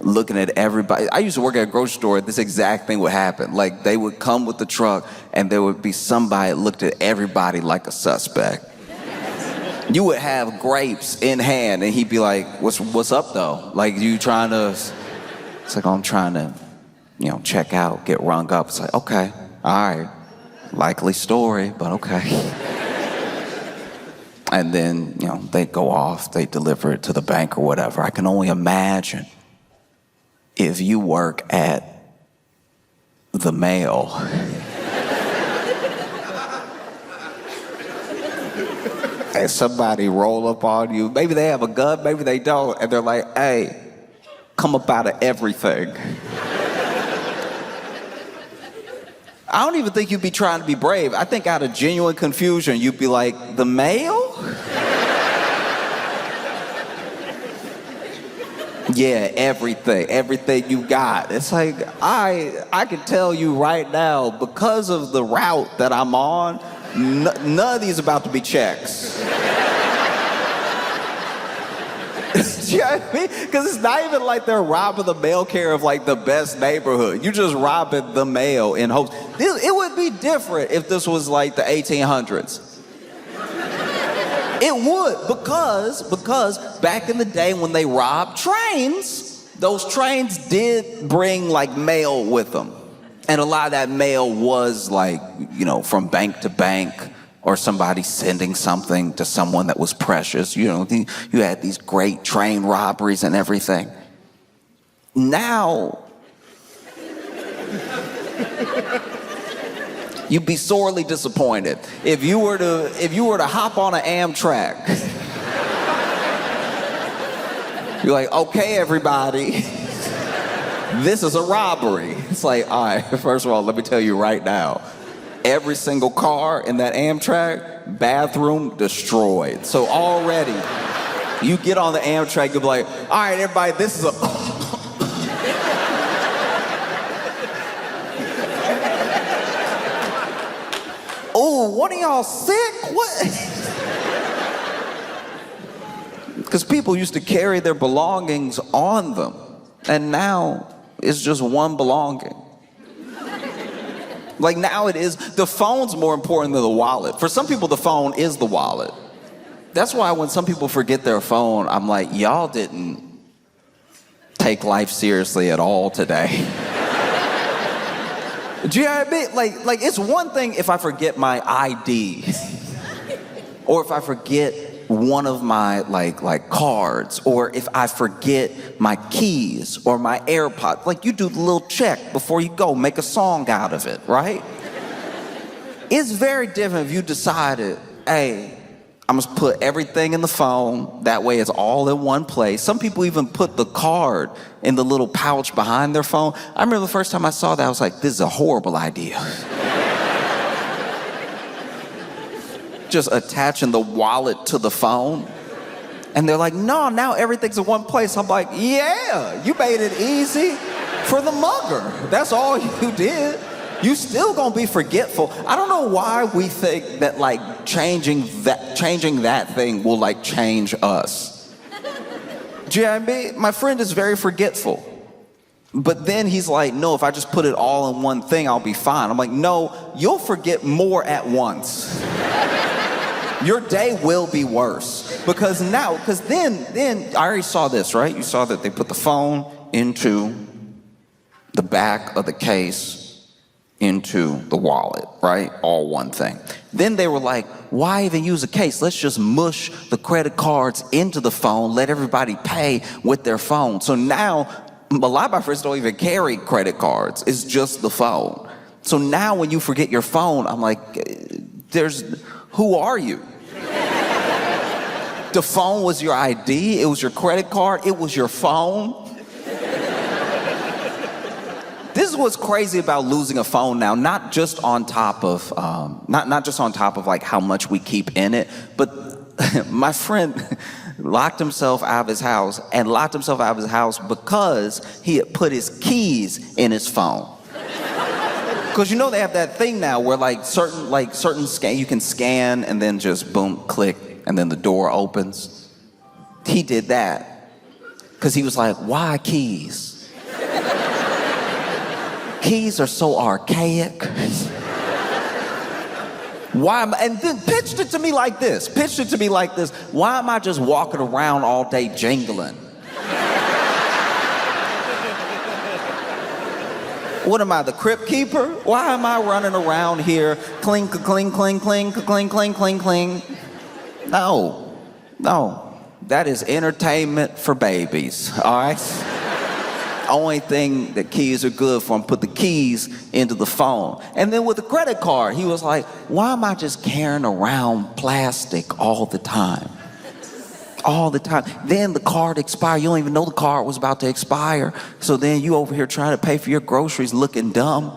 looking at everybody. I used to work at a grocery store. This exact thing would happen. Like, they would come with the truck, and there would be somebody that looked at everybody like a suspect. You would have grapes in hand, and he'd be like, what's up, though? Like, you trying to... It's like, oh, I'm trying to, check out, get rung up. It's like, okay, all right. Likely story, but okay. And then, they go off, they deliver it to the bank or whatever. I can only imagine if you work at the mail. And somebody roll up on you. Maybe they have a gun, maybe they don't. And they're like, hey, come up out of everything. I don't even think you'd be trying to be brave. I think out of genuine confusion, you'd be like, the mail? Yeah, everything you got. It's like, I can tell you right now, because of the route that I'm on, none of these about to be checks. You know what I mean? Because it's not even like they're robbing the mail carrier of like the best neighborhood. You just robbing the mail in hopes. It would be different if this was like the 1800s. It would, because back in the day when they robbed trains, those trains did bring like mail with them. And a lot of that mail was like, from bank to bank, or somebody sending something to someone that was precious. You had these great train robberies and everything. Now, you'd be sorely disappointed if you were to hop on an Amtrak. You're like, okay, everybody, this is a robbery. It's like, all right, first of all, let me tell you right now, every single car in that Amtrak, bathroom destroyed. So already, you get on the Amtrak, you'll be like, all right, everybody, this is a... Oh, one of y'all sick? What? Because people used to carry their belongings on them, and now it's just one belonging. Like now the phone's more important than the wallet. For some people, the phone is the wallet. That's why when some people forget their phone, I'm like, y'all didn't take life seriously at all today. Do you know what I mean? Like it's one thing if I forget my ID, or if I forget one of my like cards, or if I forget my keys or my AirPods. Like, you do the little check before you go, make a song out of it, right? It's very different if you decided, hey, I'm gonna put everything in the phone, that way it's all in one place. Some people even put the card in the little pouch behind their phone. I remember the first time I saw that, I was like, this is a horrible idea. Just attaching the wallet to the phone. And they're like, no, now everything's in one place. I'm like, yeah, you made it easy for the mugger. That's all you did. You still gonna be forgetful. I don't know why we think that like changing that thing will like change us. Do you know what I mean? My friend is very forgetful. But then he's like, no, if I just put it all in one thing, I'll be fine. I'm like, no, you'll forget more at once. Your day will be worse. Because then, I already saw this, right? You saw that they put the phone into the back of the case, into the wallet, right? All one thing. Then they were like, why even use a case? Let's just mush the credit cards into the phone, let everybody pay with their phone. So now, a lot of my friends don't even carry credit cards. It's just the phone. So now when you forget your phone, I'm like, who are you? The phone was your ID, it was your credit card, it was your phone. This is what's crazy about losing a phone now, not just on top of like how much we keep in it, but my friend locked himself out of his house, and locked himself out of his house because he had put his keys in his phone. Because you know they have that thing now where certain scan, you can scan and then just boom, click, and then the door opens. He did that because he was like, why keys? Keys are so archaic. Why am I, and then pitched it to me like this. Why am I just walking around all day jingling? What am I, the crypt keeper? Why am I running around here, cling, cling, cling, cling, cling, cling, cling, cling? No. That is entertainment for babies, all right? Only thing that keys are good for, put the keys into the phone. And then with the credit card, he was like, why am I just carrying around plastic all the time? All the time. Then the card expired. You don't even know the card was about to expire. So then you over here trying to pay for your groceries looking dumb.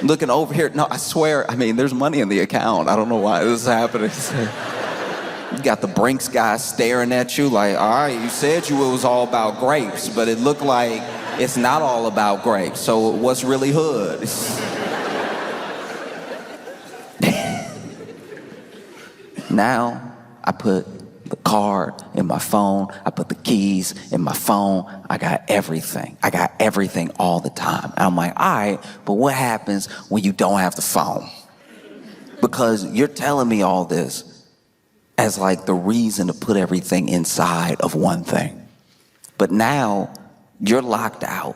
Looking over here. No, I swear, there's money in the account. I don't know why this is happening. You got the Brinks guy staring at you like, all right, you said it was all about grapes, but it looked like it's not all about grapes. So what's really hood? Now I put the card in my phone. I put the keys in my phone. I got everything. All the time. And I'm like, all right, but what happens when you don't have the phone? Because you're telling me all this as like the reason to put everything inside of one thing. But now you're locked out.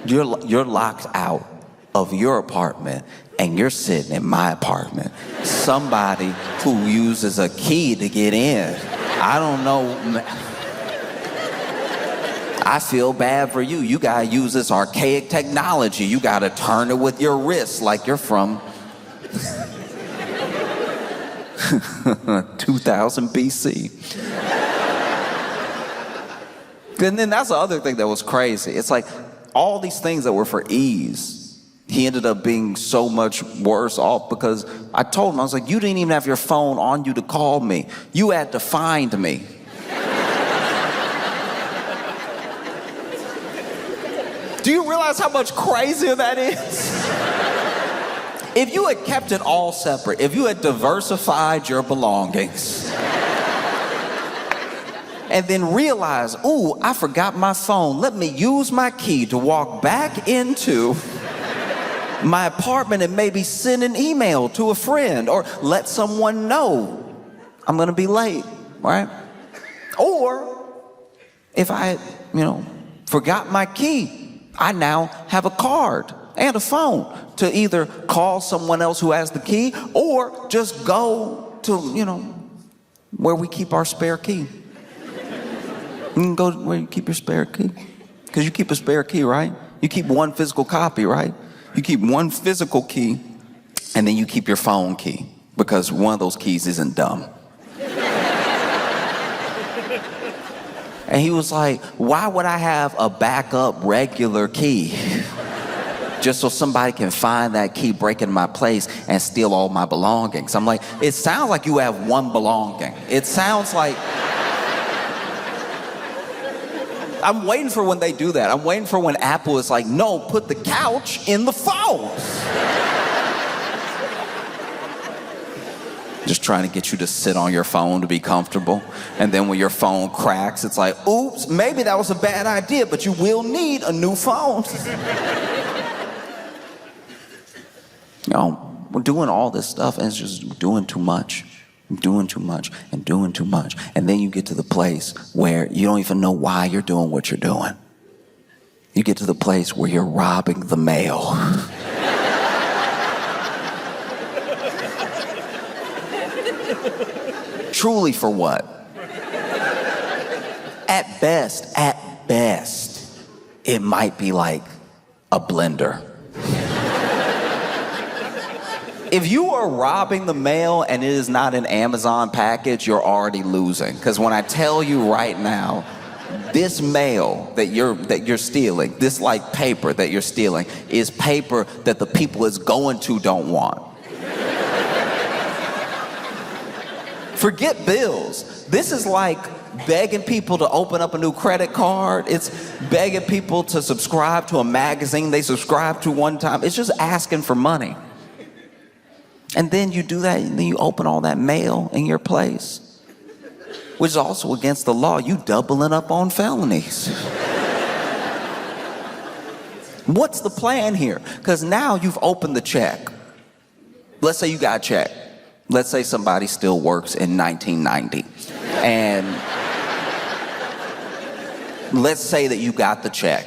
You're locked out of your apartment and you're sitting in my apartment. Somebody who uses a key to get in. I don't know. I feel bad for you. You gotta use this archaic technology. You gotta turn it with your wrist like you're from 2000 BC. And then that's the other thing that was crazy. It's like all these things that were for ease, he ended up being so much worse off because I told him, I was like, you didn't even have your phone on you to call me. You had to find me. Do you realize how much crazier that is? If you had kept it all separate, if you had diversified your belongings, and then realized, ooh, I forgot my phone. Let me use my key to walk back into my apartment and maybe send an email to a friend or let someone know I'm gonna be late, right? Or if I, forgot my key, I now have a card and a phone to either call someone else who has the key or just go to, where we keep our spare key. You can go where you keep your spare key. Because you keep a spare key, right? You keep one physical copy, right? You keep one physical key and then you keep your phone key because one of those keys isn't dumb. And he was like, why would I have a backup regular key? Just so somebody can find that key, break into my place, and steal all my belongings. I'm like, it sounds like you have one belonging. It sounds like... I'm waiting for when they do that. I'm waiting for when Apple is like, no, put the couch in the phone. Just trying to get you to sit on your phone to be comfortable. And then when your phone cracks, it's like, oops, maybe that was a bad idea, but you will need a new phone. We're doing all this stuff and it's just doing too much. Doing too much. And then you get to the place where you don't even know why you're doing what you're doing. You get to the place where you're robbing the mail. Truly for what? At best, it might be like a blender. If you are robbing the mail and it is not an Amazon package, you're already losing. Because when I tell you right now, this mail that you're stealing, this like paper that you're stealing, is paper that the people it's going to don't want. Forget bills. This is like begging people to open up a new credit card. It's begging people to subscribe to a magazine they subscribed to one time. It's just asking for money. And then you do that, and then you open all that mail in your place, which is also against the law. You doubling up on felonies. What's the plan here? Because now you've opened the check. Let's say you got a check. Let's say somebody still works in 1990. And let's say that you got the check.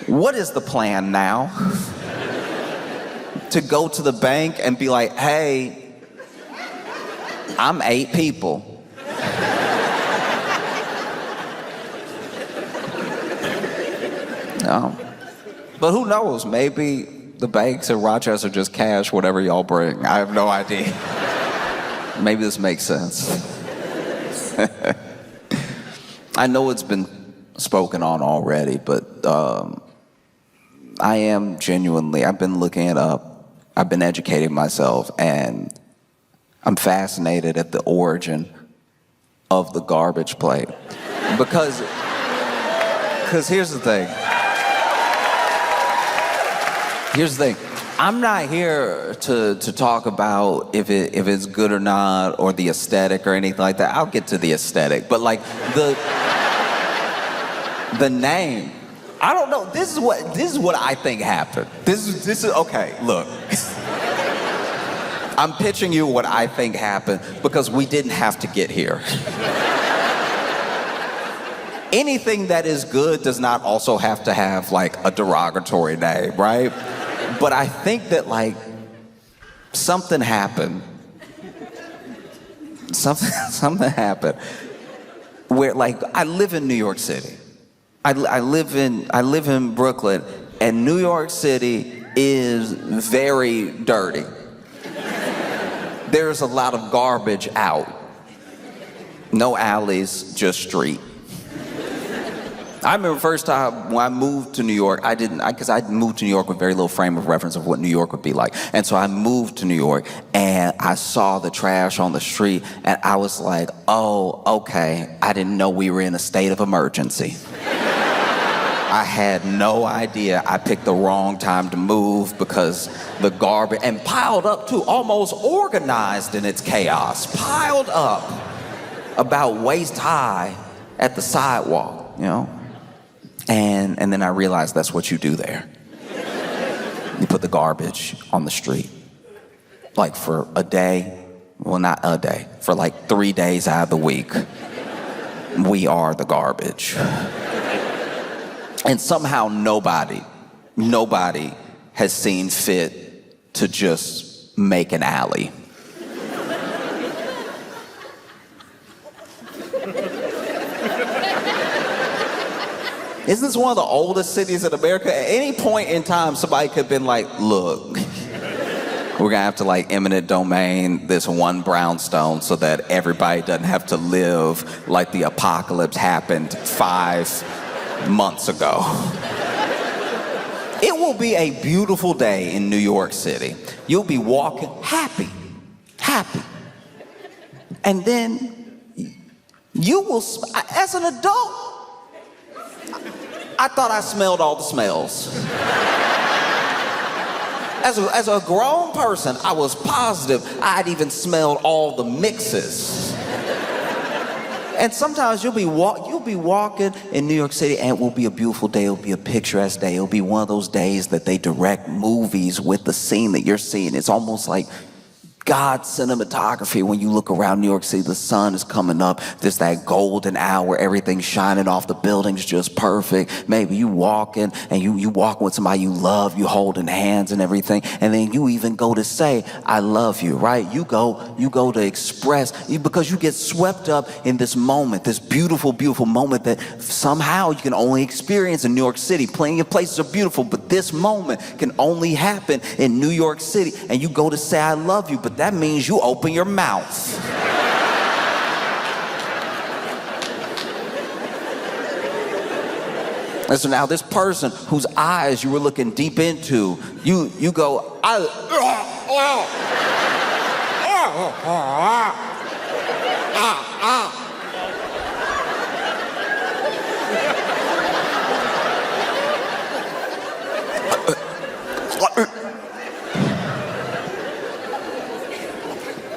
What is the plan now? To go to the bank and be like, hey, I'm 8 people. No. But who knows? Maybe the banks in Rochester just cash whatever y'all bring. I have no idea. Maybe this makes sense. I know it's been spoken on already, but I am genuinely, I've been looking it up. I've been educating myself, and I'm fascinated at the origin of the garbage plate. Because here's the thing. Here's the thing. I'm not here to talk about if it's good or not, or the aesthetic or anything like that. I'll get to the aesthetic, but like the name. I don't know. This is what I think happened. This is okay. Look, I'm pitching you what I think happened because we didn't have to get here. Anything that is good does not also have to have like a derogatory name, right? But I think that like something happened. Something happened where like I live in New York City. I live in Brooklyn, and New York City is very dirty. There's a lot of garbage out. No alleys, just street. I remember the first time when I moved to New York, because I moved to New York with very little frame of reference of what New York would be like. And so I moved to New York, and I saw the trash on the street, and I was like, oh, okay, I didn't know we were in a state of emergency. I had no idea. I picked the wrong time to move because the garbage, and piled up too, almost organized in its chaos, piled up about waist high at the sidewalk, you know? And then I realized that's what you do there. You put the garbage on the street. Like for a day, well, not a day, for like 3 days out of the week, we are the garbage. And somehow nobody has seen fit to just make an alley. Isn't this one of the oldest cities in America? At any point in time, somebody could have been like, look, we're gonna have to like eminent domain this one brownstone so that everybody doesn't have to live like the apocalypse happened 5 months ago. It will be a beautiful day in New York City. You'll be walking happy. And then you will, as an adult, I thought I smelled all the smells. As a grown person, I was positive I'd even smelled all the mixes. And sometimes you'll be walking in New York City, and it will be a beautiful day. It'll be a picturesque day. It'll be one of those days that they direct movies with the scene that you're seeing. It's almost like God's cinematography. When you look around New York City, the sun is coming up. There's that golden hour, everything's shining off, the building's just perfect. Maybe you walking, and you walking with somebody you love, you holding hands and everything, and then you even go to say, I love you, right? You go to express, because you get swept up in this moment, this beautiful, beautiful moment that somehow you can only experience in New York City. Plenty of places are beautiful, but this moment can only happen in New York City, and you go to say, I love you, but that means you open your mouth. And so now this person whose eyes you were looking deep into, you go,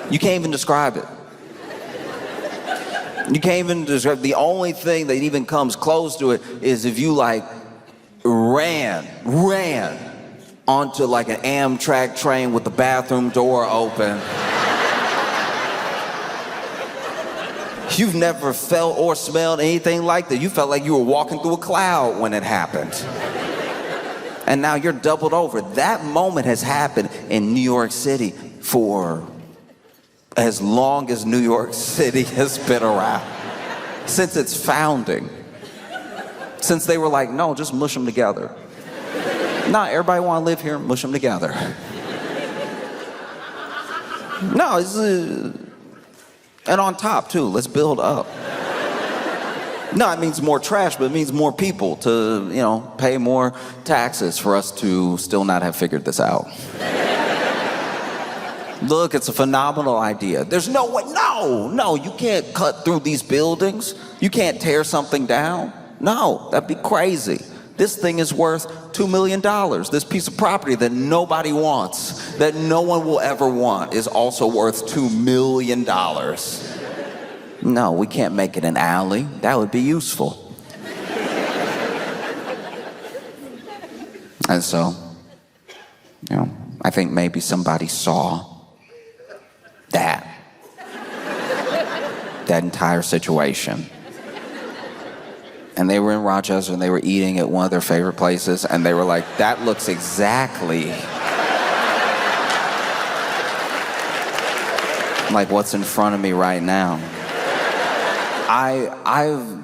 You can't even describe it. You can't even describe. The only thing that even comes close to it is if you like ran onto like an Amtrak train with the bathroom door open. You've never felt or smelled anything like that. You felt like you were walking through a cloud when it happened. And now you're doubled over. That moment has happened in New York City for as long as New York City has been around. Since its founding. Since they were like, no, just mush them together. No, everybody want to live here, mush them together. No, it's... and on top, too, let's build up. No, it means more trash, but it means more people to, pay more taxes for us to still not have figured this out. Look, it's a phenomenal idea. There's no way, no, you can't cut through these buildings. You can't tear something down. No, that'd be crazy. This thing is worth $2 million. This piece of property that nobody wants, that no one will ever want, is also worth $2 million. No, we can't make it an alley. That would be useful. And so, I think maybe somebody saw that entire situation. And they were in Rochester and they were eating at one of their favorite places and they were like, that looks exactly like what's in front of me right now. I've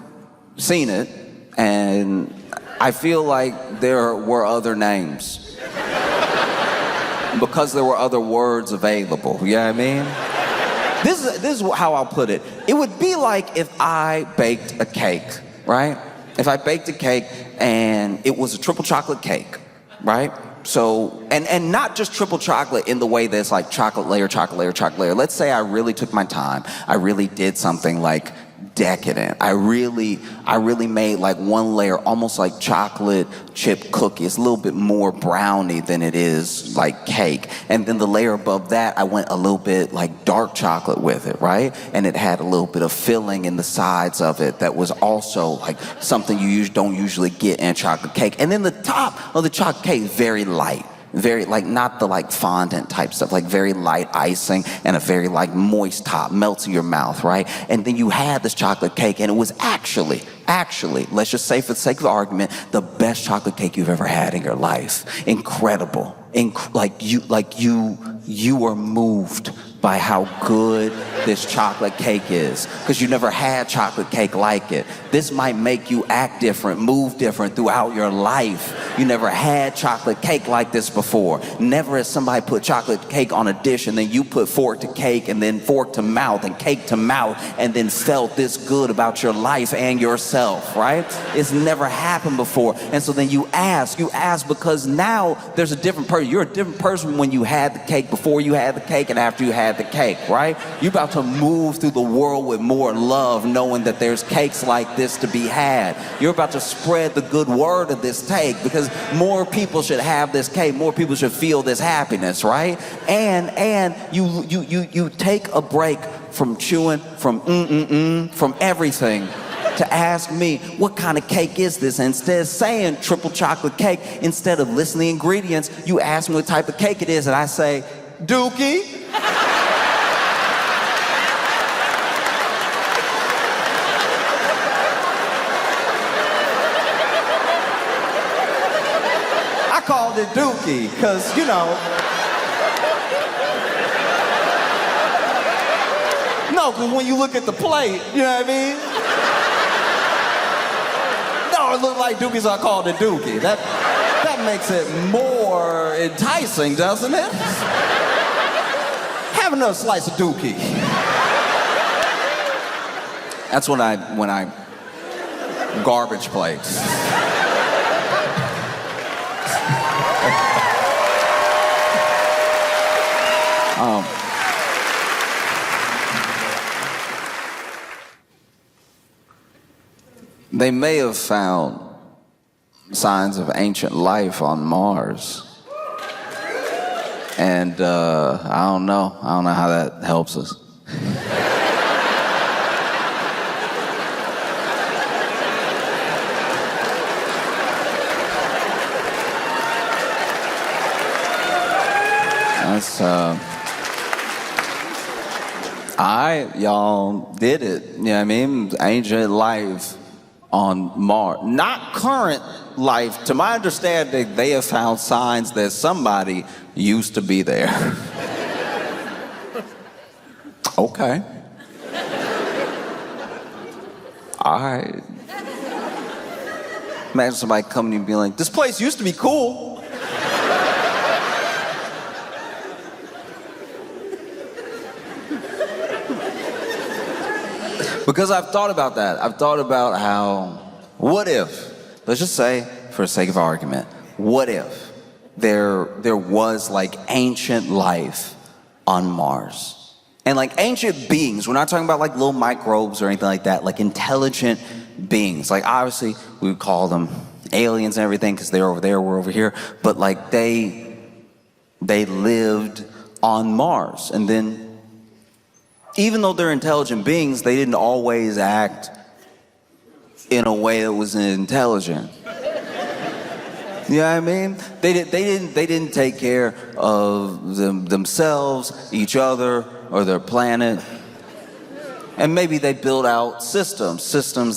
seen it and I feel like there were other names. Because there were other words available, you know what I mean? This is how I'll put it. It would be like if I baked a cake, right? If I baked a cake and it was a triple chocolate cake, right? So, and not just triple chocolate in the way that it's like chocolate layer, chocolate layer, chocolate layer. Let's say I really took my time. I really did something like decadent. I really made like one layer almost like chocolate chip cookie. It's a little bit more brownie than it is like cake. And then the layer above that, I went a little bit like dark chocolate with it, right? And it had a little bit of filling in the sides of it that was also like something you don't usually get in chocolate cake. And then the top of the chocolate cake, very light. Very, like, not the, like, fondant type stuff, like very light icing and a very, like, moist top, melts in your mouth, right? And then you had this chocolate cake and it was actually, let's just say for the sake of the argument, the best chocolate cake you've ever had in your life. Incredible. You were moved by how good this chocolate cake is, because you never had chocolate cake like it. This might make you act different, move different throughout your life. You never had chocolate cake like this before. Never has somebody put chocolate cake on a dish and then you put fork to cake and then fork to mouth and cake to mouth and then felt this good about your life and yourself, right? It's never happened before. And so then you ask because now there's a different person. You're a different person when you had the cake, before you had the cake, and after you had the cake, right? You're about to move through the world with more love, knowing that there's cakes like this to be had. You're about to spread the good word of this cake because more people should have this cake. More people should feel this happiness, right? And you take a break from chewing, from everything, to ask me, what kind of cake is this? And instead of saying triple chocolate cake, instead of listing the ingredients, you ask me what type of cake it is, and I say, Dookie. I called it Dookie, because, no, because when you look at the plate, you know what I mean? No, it looked like Dookie, so I called it Dookie. That makes it more enticing, doesn't it? Have another slice of Dookie. That's when I garbage plates. They may have found signs of ancient life on Mars. And I don't know how that helps us. That's y'all did it. You know what I mean? Ancient life on Mars. Not current life. To my understanding, they have found signs that somebody used to be there. Okay. All right. Imagine somebody coming to you and being like, this place used to be cool. Because I've thought about that. I've thought about how, what if, let's just say, for the sake of argument, what if there was like ancient life on Mars? And like ancient beings, we're not talking about like little microbes or anything like that, like intelligent beings. Like obviously we would call them aliens and everything because they're over there, we're over here. But like they lived on Mars. And then even though they're intelligent beings, they didn't always act in a way that was intelligent. You know what I mean? They didn't take care of themselves, each other, or their planet. And maybe they built out systems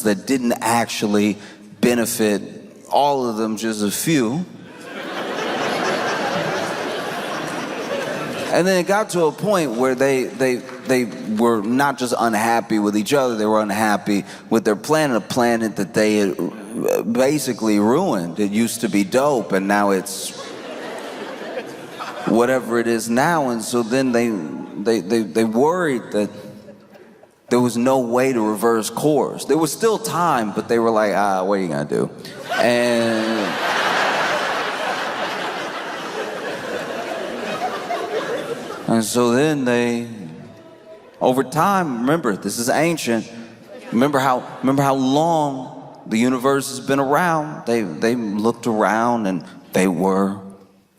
that didn't actually benefit all of them, just a few. And then it got to a point where they were not just unhappy with each other, they were unhappy with their planet, a planet that they had basically ruined. It used to be dope, and now it's whatever it is now. And so then they worried that there was no way to reverse course. There was still time, but they were like, what are you gonna do? And so then over time, remember, this is ancient. Remember how long the universe has been around. They looked around and they were,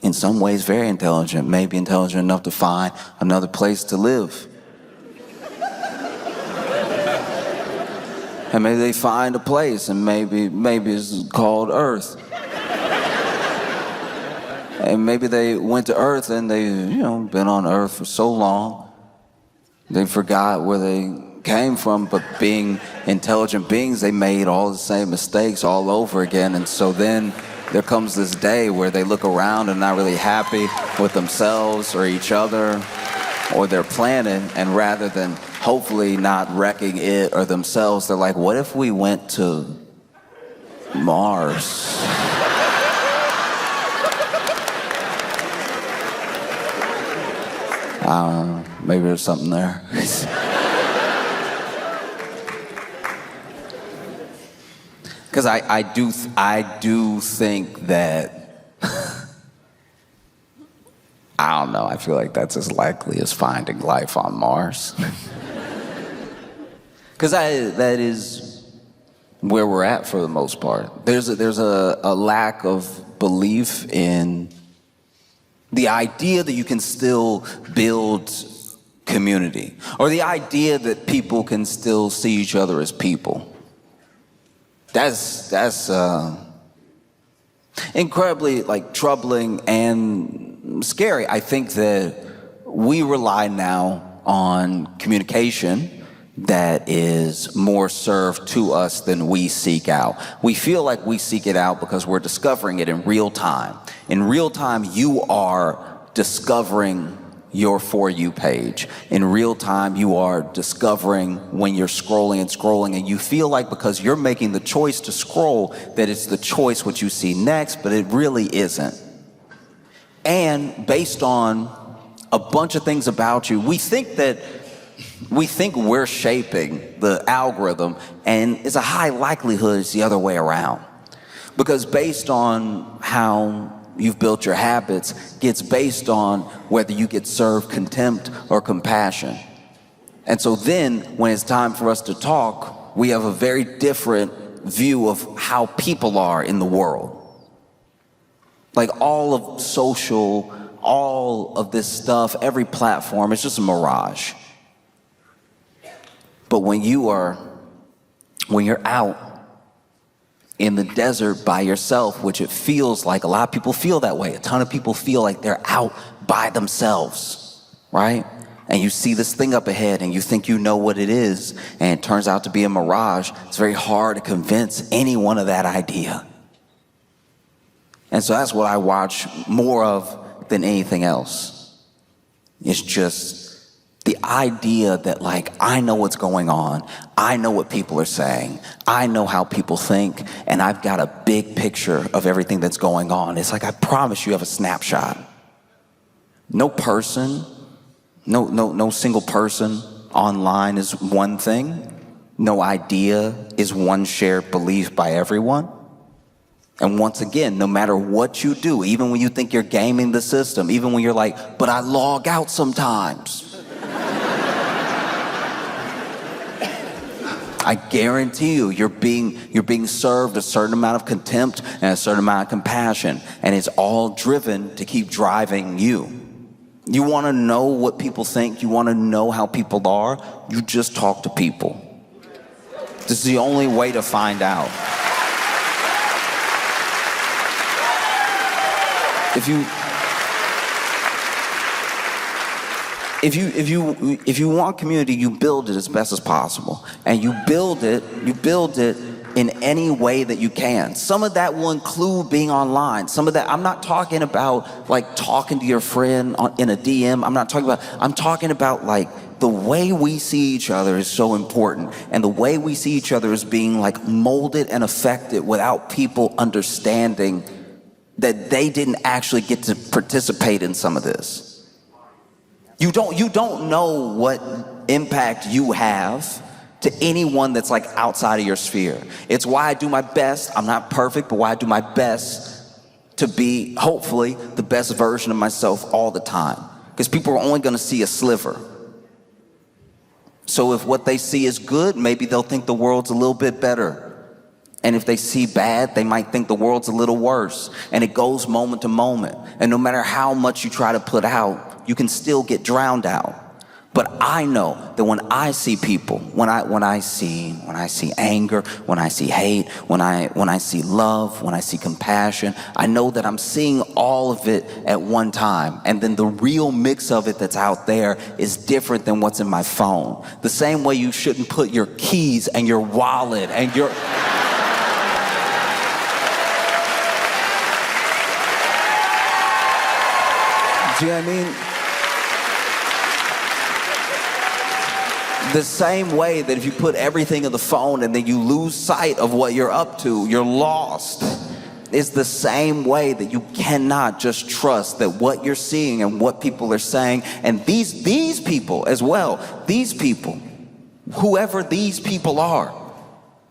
in some ways, very intelligent. Maybe intelligent enough to find another place to live. And maybe they find a place, and maybe it's called Earth. And maybe they went to Earth and they, been on Earth for so long, they forgot where they came from, but being intelligent beings, they made all the same mistakes all over again. And so then there comes this day where they look around and not really happy with themselves or each other or their planet, and rather than hopefully not wrecking it or themselves, they're like, what if we went to Mars? I don't know, maybe there's something there. Because I do think that, I don't know, I feel like that's as likely as finding life on Mars. Because that is where we're at for the most part. There's a lack of belief in the idea that you can still build community, or the idea that people can still see each other as people. That's incredibly troubling and scary. I think that we rely now on communication that is more served to us than we seek out. We feel like we seek it out because we're discovering it in real time. In real time, you are discovering your For You page. In real time, you are discovering when you're scrolling, and you feel like because you're making the choice to scroll that it's the choice what you see next, but it really isn't. And based on a bunch of things about you, we think we're shaping the algorithm, and it's a high likelihood it's the other way around. Because based on how you've built your habits gets based on whether you get served contempt or compassion. And so then when it's time for us to talk, we have a very different view of how people are in the world. Like all of social, all of this stuff, every platform, it's just a mirage. But when you're out in the desert by yourself, which it feels like a lot of people feel that way. A ton of people feel like they're out by themselves, right? And you see this thing up ahead and you think you know what it is, and it turns out to be a mirage. It's very hard to convince anyone of that idea. And so that's what I watch more of than anything else. It's just the idea that, like, I know what's going on, I know what people are saying, I know how people think, and I've got a big picture of everything that's going on. It's like, I promise you have a snapshot. No person, no single person online is one thing. No idea is one shared belief by everyone. And once again, no matter what you do, even when you think you're gaming the system, even when you're like, but I log out sometimes, I guarantee you, you're being served a certain amount of contempt and a certain amount of compassion, and it's all driven to keep driving you. You want to know what people think, you want to know how people are, you just talk to people. This is the only way to find out. If you want community, you build it as best as possible. And you build it in any way that you can. Some of that will include being online. Some of that, I'm not talking about like talking to your friend in a DM. I'm talking about like the way we see each other is so important. And the way we see each other is being like molded and affected without people understanding that they didn't actually get to participate in some of this. You don't know what impact you have to anyone that's like outside of your sphere. It's why I do my best. I'm not perfect, but why I do my best to be, hopefully, the best version of myself all the time. Because people are only gonna see a sliver. So if what they see is good, maybe they'll think the world's a little bit better. And if they see bad, they might think the world's a little worse. And it goes moment to moment. And no matter how much you try to put out, you can still get drowned out. But I know that when I see people, when I see anger, when I see hate, when I see love, when I see compassion, I know that I'm seeing all of it at one time. And then the real mix of it that's out there is different than what's in my phone. The same way you shouldn't put your keys and your wallet and your... Do you know what I mean? The same way that if you put everything in the phone and then you lose sight of what you're up to, you're lost. It's the same way that you cannot just trust that what you're seeing and what people are saying, and these people as well, these people, whoever these people are.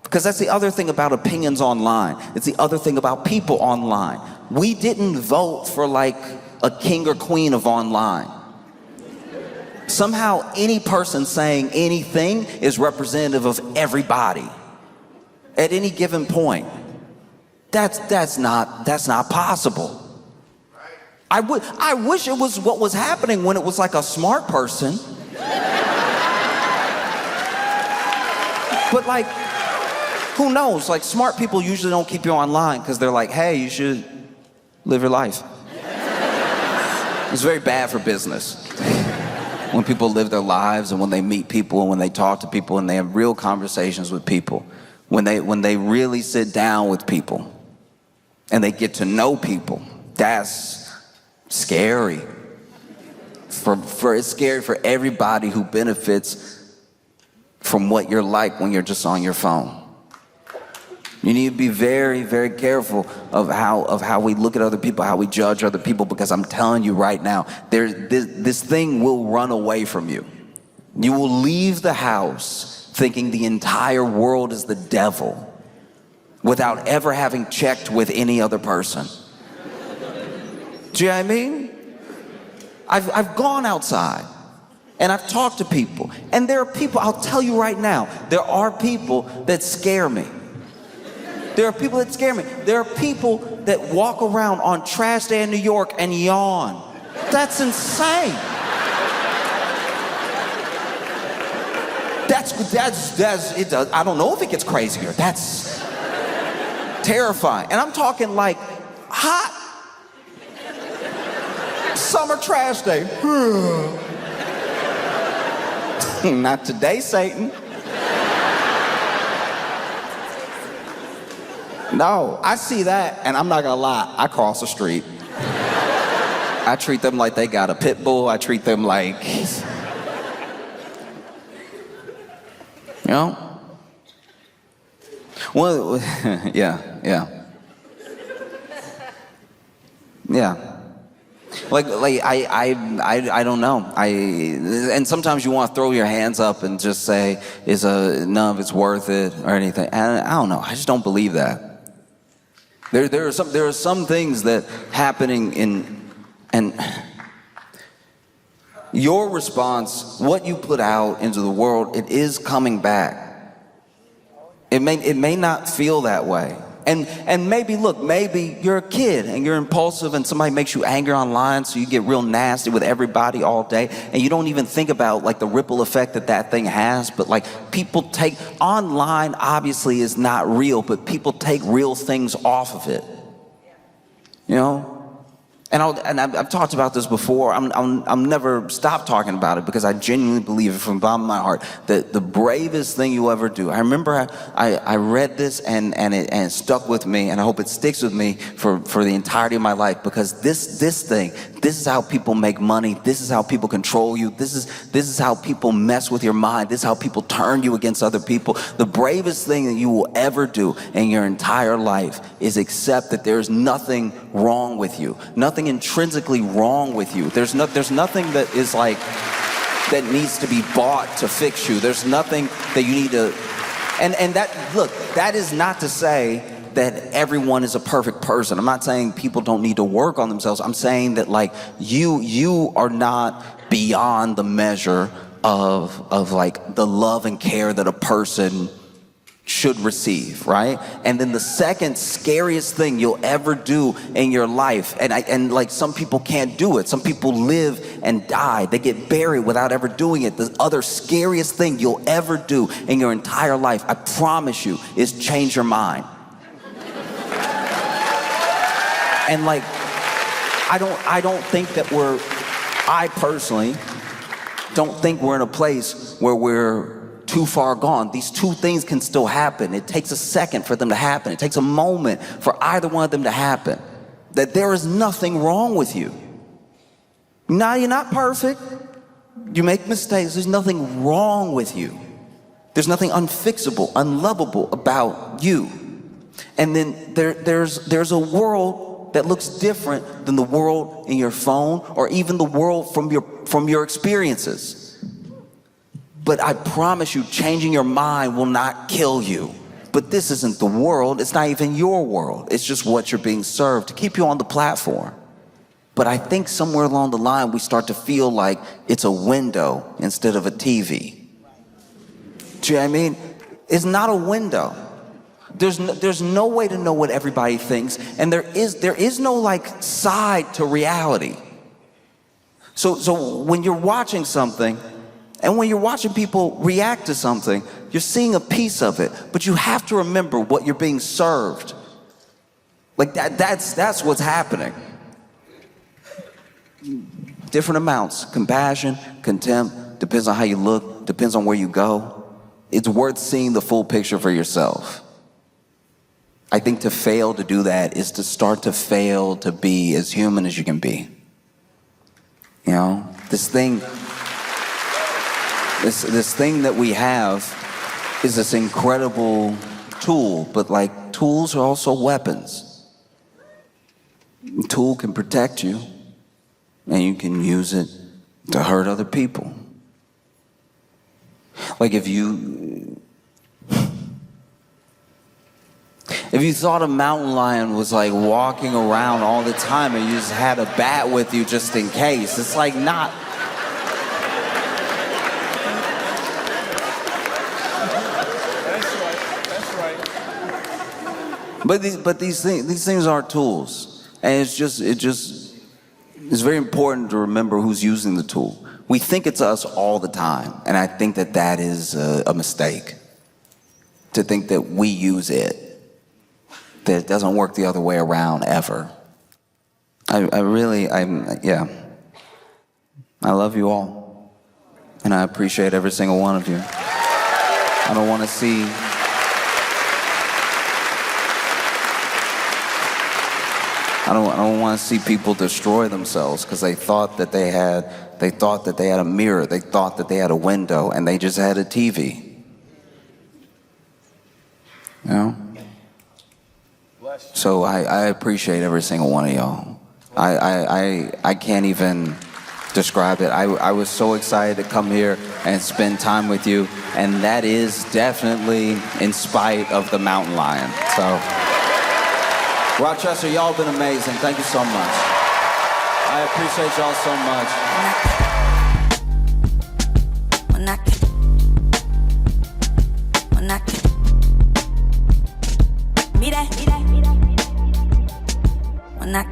Because that's the other thing about opinions online. It's the other thing about people online. We didn't vote for like a king or queen of online. Somehow any person saying anything is representative of everybody at any given point. That's not possible. I wish it was what was happening when it was like a smart person. But like, who knows? Like, smart people usually don't keep you online because they're like, hey, you should live your life. It's very bad for business. When people live their lives and when they meet people and when they talk to people and they have real conversations with people, when they really sit down with people and they get to know people, that's scary. It's scary for everybody who benefits from what you're like when you're just on your phone. You need to be very, very careful of how we look at other people, how we judge other people, because I'm telling you right now, this thing will run away from you. You will leave the house thinking the entire world is the devil without ever having checked with any other person. Do you know what I mean? I've gone outside and I've talked to people, and there are people, I'll tell you right now, there are people that scare me. There are people that scare me. There are people that walk around on trash day in New York and yawn. That's insane. That's it does. I don't know if it gets crazier. That's terrifying. And I'm talking like hot summer trash day. Not today, Satan. No, I see that, and I'm not gonna lie, I cross the street. I treat them like they got a pit bull. I treat them like, you know? Well, yeah. Like I don't know. And sometimes you want to throw your hands up and just say, none of it's worth it or anything. And I don't know. I just don't believe that. There are some things that happening and your response, what you put out into the world, it is coming back. It may not feel that way. And maybe, look, maybe you're a kid and you're impulsive and somebody makes you angry online, so you get real nasty with everybody all day and you don't even think about like the ripple effect that thing has. But like people take, online obviously is not real, but people take real things off of it, you know? And I've talked about this before. I'm never stop talking about it because I genuinely believe it from the bottom of my heart that the bravest thing you ever do. I remember I read this and it stuck with me, and I hope it sticks with me for the entirety of my life, because this is how people make money. This is how people control you. This is how people mess with your mind. This is how people turn you against other people. The bravest thing that you will ever do in your entire life is accept that there's nothing wrong with you. Nothing intrinsically wrong with you. There's nothing that is like that needs to be bought to fix you. There's nothing that you need to, and that is not to say that everyone is a perfect person. I'm not saying people don't need to work on themselves. I'm saying that like you are not beyond the measure of like the love and care that a person should receive, right? And then the second scariest thing you'll ever do in your life, and like some people can't do it. Some people live and die. They get buried without ever doing it. The other scariest thing you'll ever do in your entire life, I promise you, is change your mind. And like, I don't think that I personally don't think we're in a place where we're too far gone. These two things can still happen. It takes a second for them to happen. It takes a moment for either one of them to happen. That there is nothing wrong with you. Now, you're not perfect. You make mistakes. There's nothing wrong with you. There's nothing unfixable, unlovable about you. And then there's a world that looks different than the world in your phone or even the world from your experiences. But I promise you, changing your mind will not kill you. But this isn't the world. It's not even your world. It's just what you're being served to keep you on the platform. But I think somewhere along the line, we start to feel like it's a window instead of a TV. Do you know what I mean? It's not a window. There's no way to know what everybody thinks. And there is no like side to reality. So when you're watching something, and when you're watching people react to something, you're seeing a piece of it, but you have to remember what you're being served. Like that's what's happening. Different amounts, compassion, contempt, depends on how you look, depends on where you go. It's worth seeing the full picture for yourself. I think to fail to do that is to start to fail to be as human as you can be. You know, this thing that we have is this incredible tool, but like tools are also weapons. A tool can protect you, and you can use it to hurt other people. Like if you thought a mountain lion was like walking around all the time and you just had a bat with you just in case, it's like not. But these things are tools, and it's very important to remember who's using the tool. We think it's us all the time, and I think that is a mistake. To think that we use it, that it doesn't work the other way around ever. I love you all, and I appreciate every single one of you. I don't want to see. I don't want to see people destroy themselves because they thought that they had a mirror, they thought that they had a window, and they just had a TV. You know? So I appreciate every single one of y'all. I can't even describe it. I was so excited to come here and spend time with you, and that is definitely in spite of the mountain lion. So. Rochester, y'all been amazing. Thank you so much. I appreciate y'all so much. When I